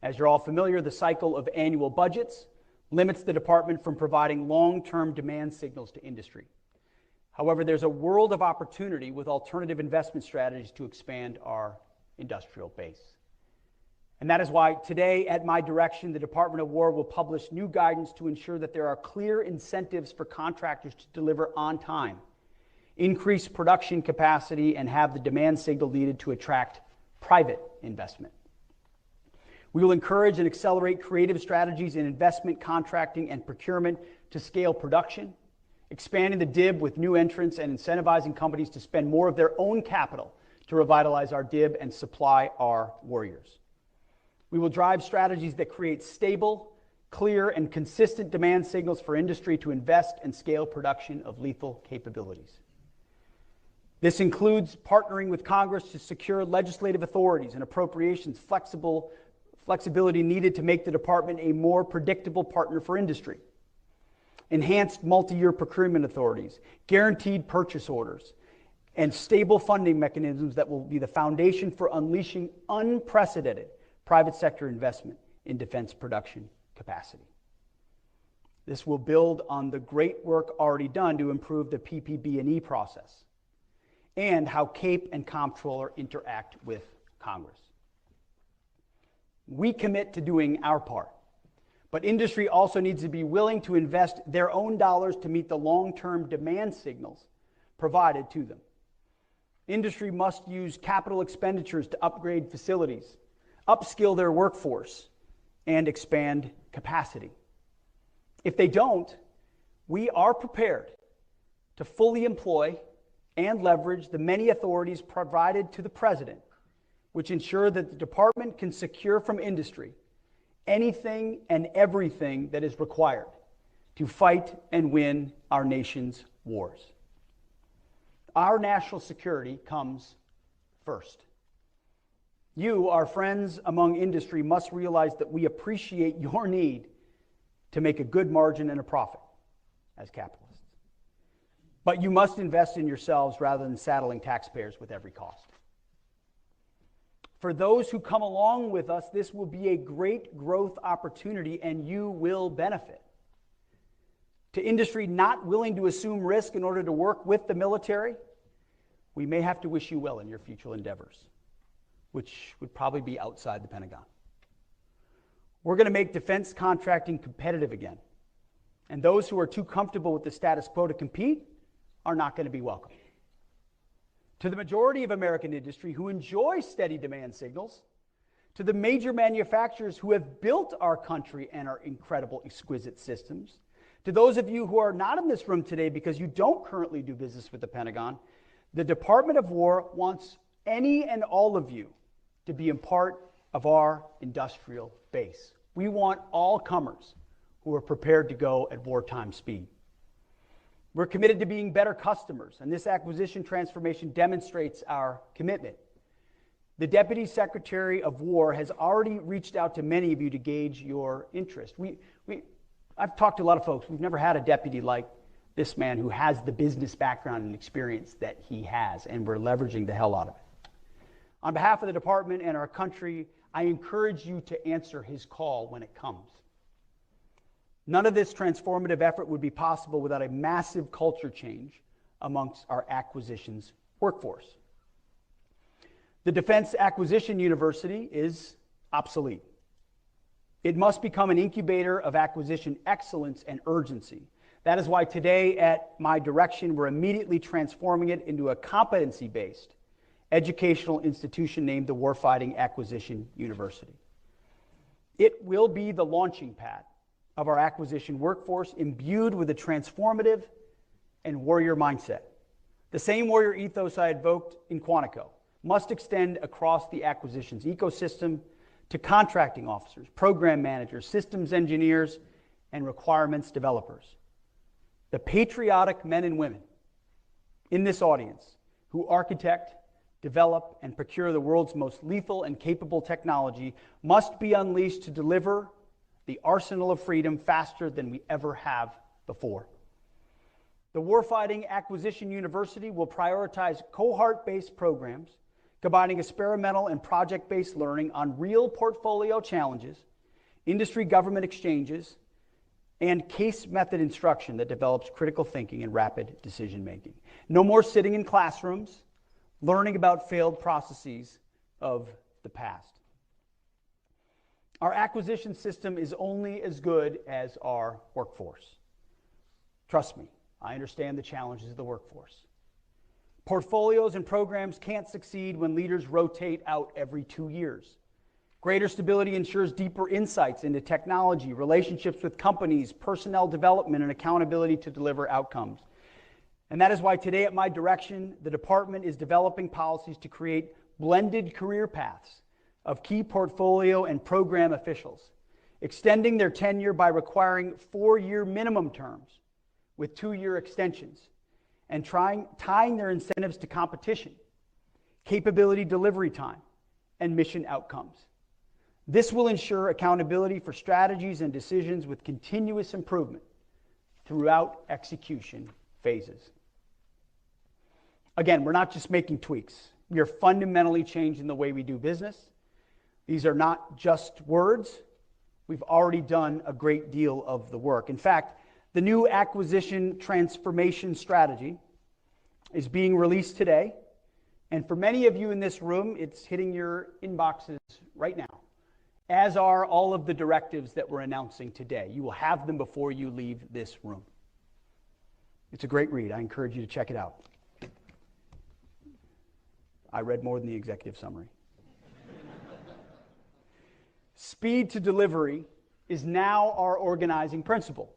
As you're all familiar, the cycle of annual budgets limits the department from providing long-term demand signals to industry. However, there's a world of opportunity with alternative investment strategies to expand our industrial base. And that is why today, at my direction, the Department of War will publish new guidance to ensure that there are clear incentives for contractors to deliver on time, increase production capacity, and have the demand signal needed to attract private investment. We will encourage and accelerate creative strategies in investment, contracting, and procurement to scale production, expanding the DIB with new entrants and incentivizing companies to spend more of their own capital to revitalize our DIB and supply our warriors. We will drive strategies that create stable, clear, and consistent demand signals for industry to invest and scale production of lethal capabilities. This includes partnering with Congress to secure legislative authorities and appropriations flexibility needed to make the department a more predictable partner for industry, enhanced multi-year procurement authorities, guaranteed purchase orders, and stable funding mechanisms that will be the foundation for unleashing unprecedented private sector investment in defense production capacity. This will build on the great work already done to improve the PPB&E process and how CAPE and Comptroller interact with Congress. We commit to doing our part, but industry also needs to be willing to invest their own dollars to meet the long-term demand signals provided to them. Industry must use capital expenditures to upgrade facilities, upskill their workforce, and expand capacity. If they don't, we are prepared to fully employ and leverage the many authorities provided to the President, which ensure that the department can secure from industry anything and everything that is required to fight and win our nation's wars. Our national security comes first. You, our friends among industry, must realize that we appreciate your need to make a good margin and a profit as capitalists. But you must invest in yourselves rather than saddling taxpayers with every cost. For those who come along with us, this will be a great growth opportunity and you will benefit. To industry not willing to assume risk in order to work with the military, we may have to wish you well in your future endeavors, which would probably be outside the Pentagon. We're going to make defense contracting competitive again, and those who are too comfortable with the status quo to compete are not going to be welcome. To the majority of American industry who enjoy steady demand signals, to the major manufacturers who have built our country and our incredible, exquisite systems, to those of you who are not in this room today because you don't currently do business with the Pentagon, the Department of War wants any and all of you to be a part of our industrial base. We want all comers who are prepared to go at wartime speed. We're committed to being better customers, and this acquisition transformation demonstrates our commitment. The Deputy Secretary of War has already reached out to many of you to gauge your interest. I've talked to a lot of folks. We've never had a deputy like this man who has the business background and experience that he has, and we're leveraging the hell out of it. On behalf of the department and our country, I encourage you to answer his call when it comes. None of this transformative effort would be possible without a massive culture change amongst our acquisitions workforce. The Defense Acquisition University is obsolete. It must become an incubator of acquisition excellence and urgency. That is why today, at my direction, we're immediately transforming it into a competency-based educational institution named the Warfighting Acquisition University. It will be the launching pad of our acquisition workforce, imbued with a transformative and warrior mindset. The same warrior ethos I invoked in Quantico must extend across the acquisitions ecosystem to contracting officers, program managers, systems engineers, and requirements developers. The patriotic men and women in this audience who architect, develop, and procure the world's most lethal and capable technology must be unleashed to deliver the arsenal of freedom faster than we ever have before. The Warfighting Acquisition University will prioritize cohort-based programs, combining experimental and project-based learning on real portfolio challenges, industry government exchanges, and case method instruction that develops critical thinking and rapid decision making. No more sitting in classrooms, learning about failed processes of the past. Our acquisition system is only as good as our workforce. Trust me, I understand the challenges of the workforce. Portfolios and programs can't succeed when leaders rotate out every 2 years. Greater stability ensures deeper insights into technology, relationships with companies, personnel development, and accountability to deliver outcomes. And that is why today, at my direction, the department is developing policies to create blended career paths of key portfolio and program officials, extending their tenure by requiring 4-year minimum terms with 2-year extensions, and tying their incentives to competition, capability delivery time, and mission outcomes. This will ensure accountability for strategies and decisions with continuous improvement throughout execution phases. Again, we're not just making tweaks. We are fundamentally changing the way we do business. These are not just words. We've already done a great deal of the work. In fact, the new acquisition transformation strategy is being released today. And for many of you in this room, it's hitting your inboxes right now, as are all of the directives that we're announcing today. You will have them before you leave this room. It's a great read. I encourage you to check it out. I read more than the executive summary. Speed to delivery is now our organizing principle.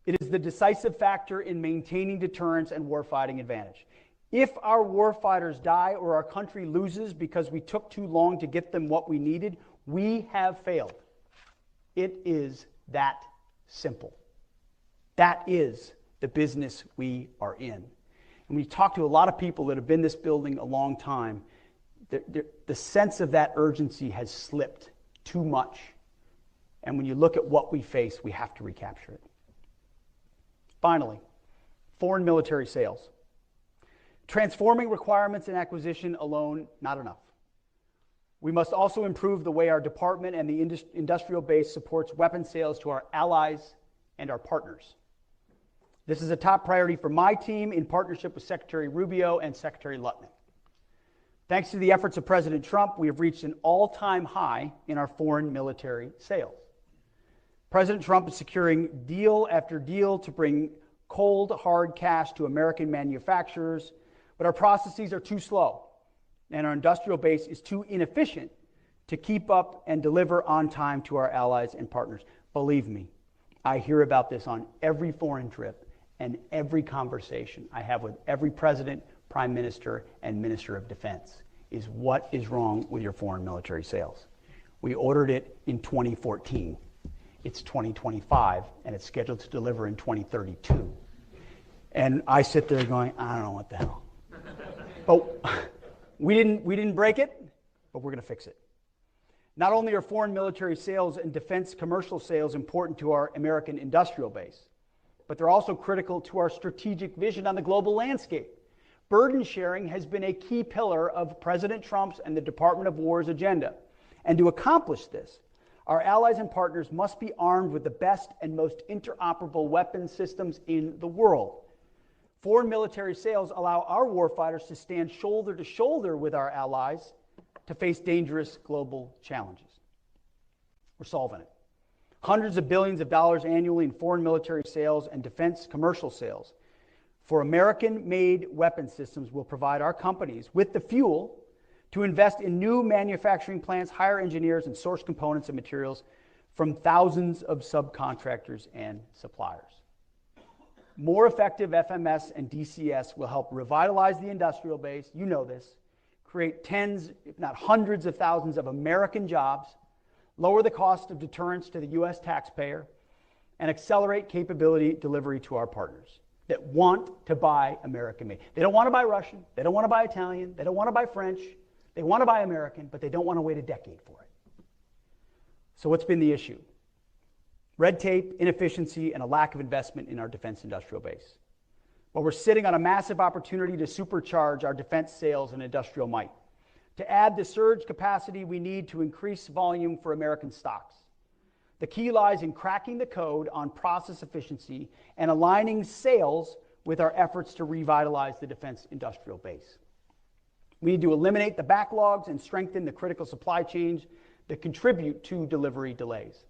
It is the decisive factor in maintaining deterrence and warfighting advantage. If our warfighters die or our country loses because we took too long to get them what we needed, we have failed. It is that simple. That is the business we are in. And we talk to a lot of people that have been in this building a long time. The sense of that urgency has slipped too much. And when you look at what we face, we have to recapture it. Finally, foreign military sales. Transforming requirements and acquisition alone, not enough. We must also improve the way our department and the industrial base supports weapon sales to our allies and our partners. This is a top priority for my team in partnership with Secretary Rubio and Secretary Lutnick. Thanks to the efforts of President Trump, we have reached an all-time high in our foreign military sales. President Trump is securing deal after deal to bring cold, hard cash to American manufacturers, but our processes are too slow, and our industrial base is too inefficient to keep up and deliver on time to our allies and partners. Believe me, I hear about this on every foreign trip and every conversation I have with every president, prime minister, and minister of defense is what is wrong with your foreign military sales. We ordered it in 2014. It's 2025, and it's scheduled to deliver in 2032. And I sit there going, I don't know what the hell. But we didn't break it, but we're going to fix it. Not only are foreign military sales and defense commercial sales important to our American industrial base, but they're also critical to our strategic vision on the global landscape. Burden sharing has been a key pillar of President Trump's and the Department of War's agenda. And to accomplish this, our allies and partners must be armed with the best and most interoperable weapon systems in the world. Foreign military sales allow our warfighters to stand shoulder to shoulder with our allies to face dangerous global challenges. We're solving it. Hundreds of billions of dollars annually in foreign military sales and defense commercial sales for American-made weapon systems will provide our companies with the fuel to invest in new manufacturing plants, hire engineers, and source components and materials from thousands of subcontractors and suppliers. More effective FMS and DCS will help revitalize the industrial base, you know this, create tens, if not hundreds of thousands of American jobs, lower the cost of deterrence to the U.S. taxpayer, and accelerate capability delivery to our partners that want to buy American-made. They don't want to buy Russian, they don't want to buy Italian, they don't want to buy French, they want to buy American, but they don't want to wait a decade for it. So what's been the issue? Red tape, inefficiency, and a lack of investment in our defense industrial base. Well, we're sitting on a massive opportunity to supercharge our defense sales and industrial might, to add the surge capacity we need to increase volume for American stocks. The key lies in cracking the code on process efficiency and aligning sales with our efforts to revitalize the defense industrial base. We need to eliminate the backlogs and strengthen the critical supply chains that contribute to delivery delays.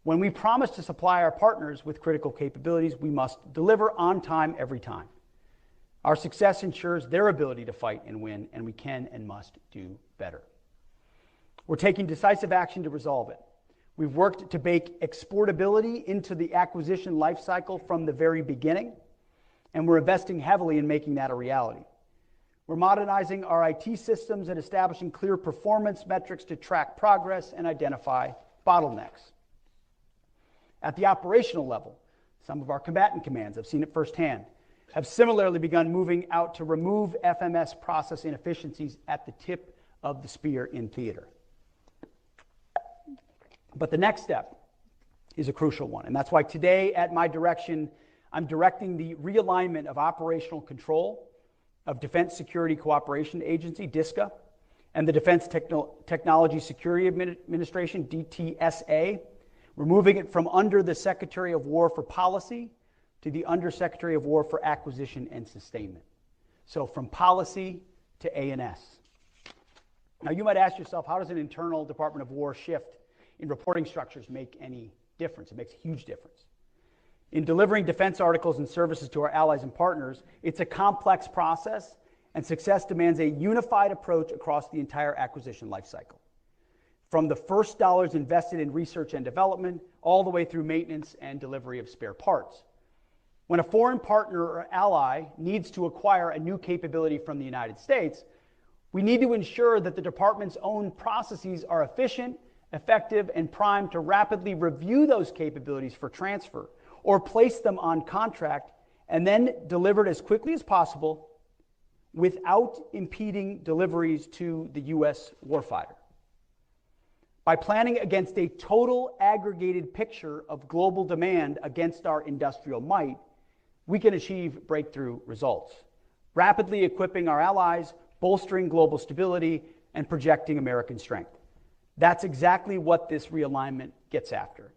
When we promise to supply our partners with critical capabilities, we must deliver on time every time. Our success ensures their ability to fight and win, and we can and must do better. We're taking decisive action to resolve it. We've worked to bake exportability into the acquisition lifecycle from the very beginning, and we're investing heavily in making that a reality. We're modernizing our IT systems and establishing clear performance metrics to track progress and identify bottlenecks. At the operational level, some of our combatant commands, I've seen it firsthand, have similarly begun moving out to remove FMS process inefficiencies at the tip of the spear in theater. But the next step is a crucial one, and that's why today, at my direction, I'm directing the realignment of operational control of Defense Security Cooperation Agency, DSCA, and the Defense Technology Security Administration, DTSA, removing it from under the Secretary of War for Policy to the Undersecretary of War for Acquisition and Sustainment. So from policy to A&S. Now you might ask yourself, how does an internal Department of War shift in reporting structures make any difference? It makes a huge difference. In delivering defense articles and services to our allies and partners, it's a complex process, and success demands a unified approach across the entire acquisition lifecycle. From the first dollars invested in research and development, all the way through maintenance and delivery of spare parts. When a foreign partner or ally needs to acquire a new capability from the United States, we need to ensure that the department's own processes are efficient, effective, and primed to rapidly review those capabilities for transfer or place them on contract and then delivered as quickly as possible without impeding deliveries to the U.S. warfighter. By planning against a total aggregated picture of global demand against our industrial might, we can achieve breakthrough results, rapidly equipping our allies, bolstering global stability, and projecting American strength. That's exactly what this realignment gets after.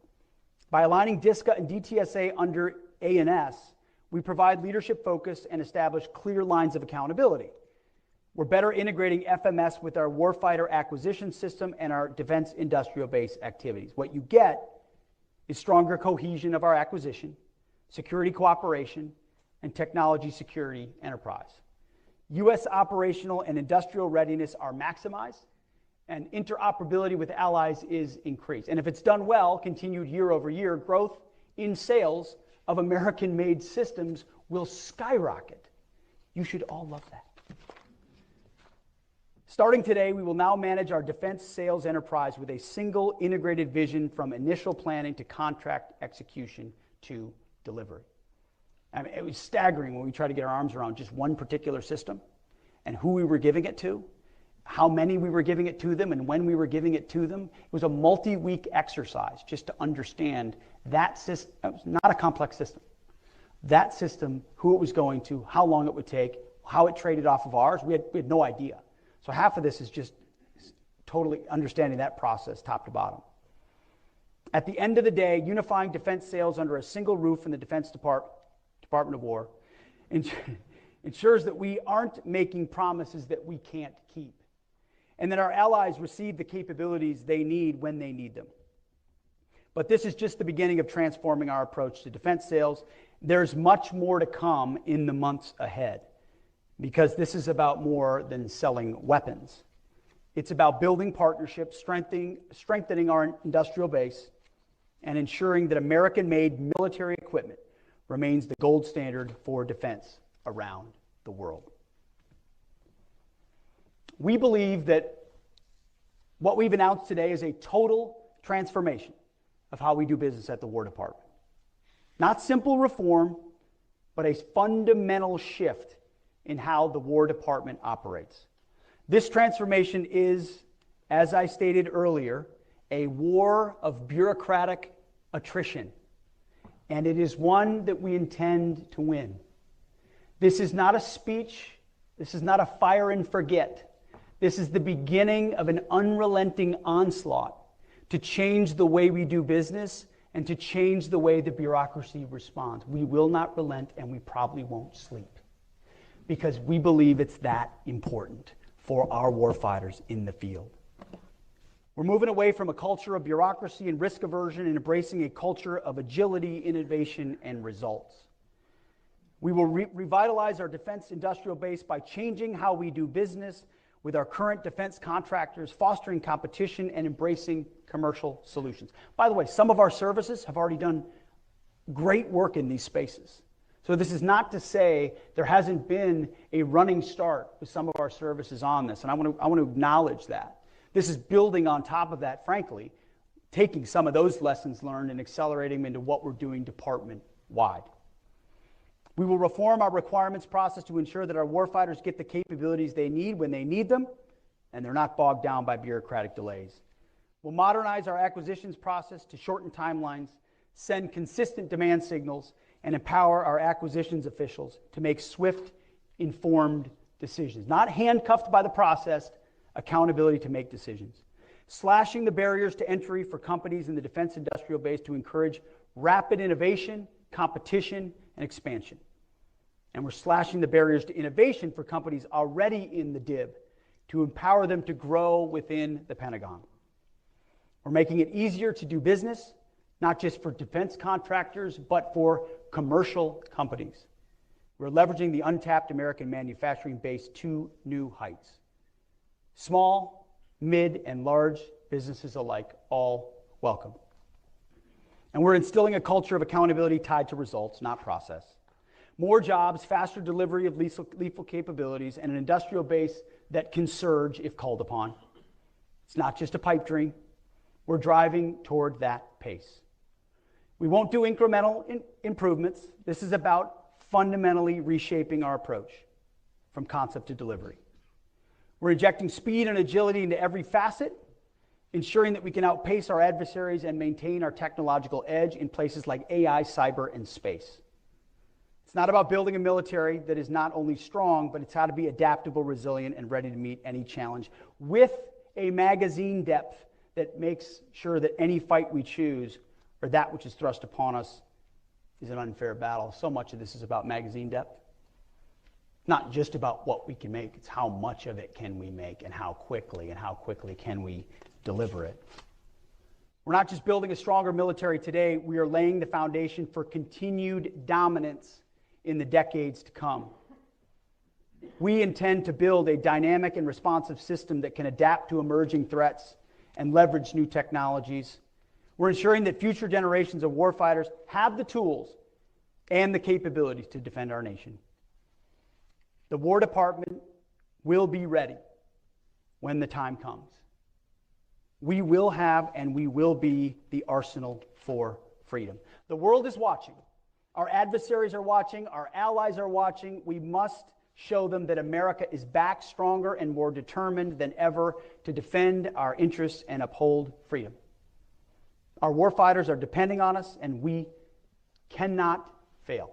By aligning DSCA and DTSA under A&S, we provide leadership focus and establish clear lines of accountability. We're better integrating FMS with our warfighter acquisition system and our defense industrial base activities. What you get is stronger cohesion of our acquisition, security cooperation, and technology security enterprise. U.S. operational and industrial readiness are maximized, and interoperability with allies is increased. And if it's done well, continued year over year, growth in sales of American-made systems will skyrocket. You should all love that. Starting today, we will now manage our defense sales enterprise with a single integrated vision from initial planning to contract execution to delivery. I mean, it was staggering when we tried to get our arms around just one particular system and who we were giving it to, how many we were giving it to them, and when we were giving it to them. It was a multi-week exercise just to understand that system. It was not a complex system. That system, who it was going to, how long it would take, how it traded off of ours, we had no idea. So half of this is just totally understanding that process top to bottom. At the end of the day, unifying defense sales under a single roof in the Defense Department of War ensures that we aren't making promises that we can't keep, and that our allies receive the capabilities they need when they need them. But this is just the beginning of transforming our approach to defense sales. There's much more to come in the months ahead, because this is about more than selling weapons. It's about building partnerships, strengthening our industrial base, and ensuring that American-made military equipment remains the gold standard for defense around the world. We believe that what we've announced today is a total transformation of how we do business at the War Department. Not simple reform, but a fundamental shift in how the War Department operates. This transformation is, as I stated earlier, a war of bureaucratic attrition, and it is one that we intend to win. This is not a speech. This is not a fire and forget. This is the beginning of an unrelenting onslaught to change the way we do business, and to change the way the bureaucracy responds. We will not relent, and we probably won't sleep, because we believe it's that important for our warfighters in the field. We're moving away from a culture of bureaucracy and risk aversion and embracing a culture of agility, innovation, and results. We will revitalize our defense industrial base by changing how we do business with our current defense contractors, fostering competition, and embracing commercial solutions. By the way, some of our services have already done great work in these spaces. So this is not to say there hasn't been a running start with some of our services on this, and I want to acknowledge that. This is building on top of that, frankly, taking some of those lessons learned and accelerating them into what we're doing department-wide. We will reform our requirements process to ensure that our warfighters get the capabilities they need when they need them, and they're not bogged down by bureaucratic delays. We'll modernize our acquisitions process to shorten timelines, send consistent demand signals, and empower our acquisitions officials to make swift, informed decisions. Not handcuffed by the process, accountability to make decisions. Slashing the barriers to entry for companies in the defense industrial base to encourage rapid innovation, competition, and expansion. And we're slashing the barriers to innovation for companies already in the DIB to empower them to grow within the Pentagon. We're making it easier to do business, not just for defense contractors, but for commercial companies. We're leveraging the untapped American manufacturing base to new heights. Small, mid, and large businesses alike, all welcome. And we're instilling a culture of accountability tied to results, not process. More jobs, faster delivery of lethal capabilities, and an industrial base that can surge if called upon. It's not just a pipe dream. We're driving toward that pace. We won't do incremental improvements. This is about fundamentally reshaping our approach from concept to delivery. We're injecting speed and agility into every facet, ensuring that we can outpace our adversaries and maintain our technological edge in places like AI, cyber, and space. It's not about building a military that is not only strong, but it's how to be adaptable, resilient, and ready to meet any challenge with a magazine depth that makes sure that any fight we choose or that which is thrust upon us is an unfair battle. So much of this is about magazine depth. Not just about what we can make, it's how much of it can we make and how quickly can we deliver it. We're not just building a stronger military today, we are laying the foundation for continued dominance in the decades to come. We intend to build a dynamic and responsive system that can adapt to emerging threats and leverage new technologies. We're ensuring that future generations of warfighters have the tools and the capabilities to defend our nation. The War Department will be ready when the time comes. We will have and we will be the arsenal for freedom. The world is watching. Our adversaries are watching. Our allies are watching. We must show them that America is back stronger and more determined than ever to defend our interests and uphold freedom. Our warfighters are depending on us, and we cannot fail.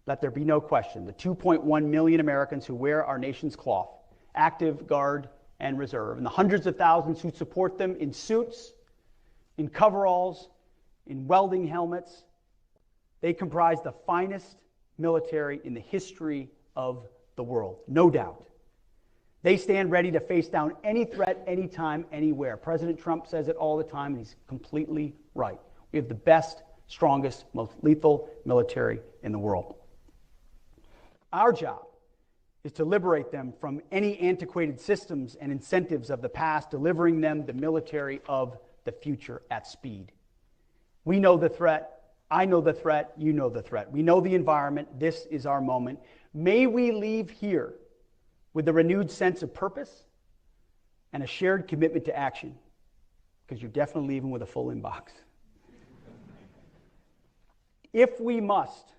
Let there be no question. The 2.1 million Americans who wear our nation's cloth, active, guard, and reserve, and the hundreds of thousands who support them in suits, in coveralls, in welding helmets, they comprise the finest military in the history of the world, no doubt. They stand ready to face down any threat, anytime, anywhere. President Trump says it all the time, and he's completely right. We have the best, strongest, most lethal military in the world. Our job is to liberate them from any antiquated systems and incentives of the past, delivering them the military of the future at speed. We know the threat. I know the threat. You know the threat. We know the environment. This is our moment. May we leave here with a renewed sense of purpose and a shared commitment to action, because you're definitely leaving with a full inbox. If we must,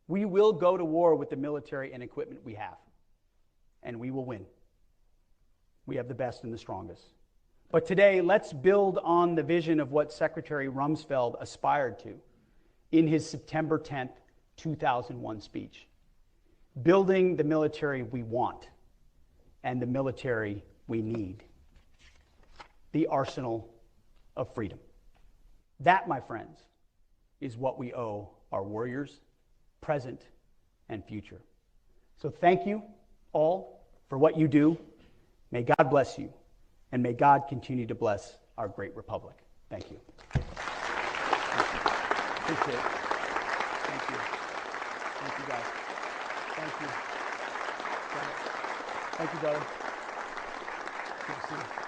we will go to war with the military and equipment we have, and we will win. We have the best and the strongest. But today, let's build on the vision of what Secretary Rumsfeld aspired to in his September 10th, 2001 speech. Building the military we want and the military we need. the arsenal of freedom. That, my friends, is what we owe our warriors, present and future. So thank you all for what you do. May God bless you, and may God continue to bless our great republic. Thank you. Appreciate it. Thank you. Thank you, guys. Thank you. Thank you, brother. Good to see you.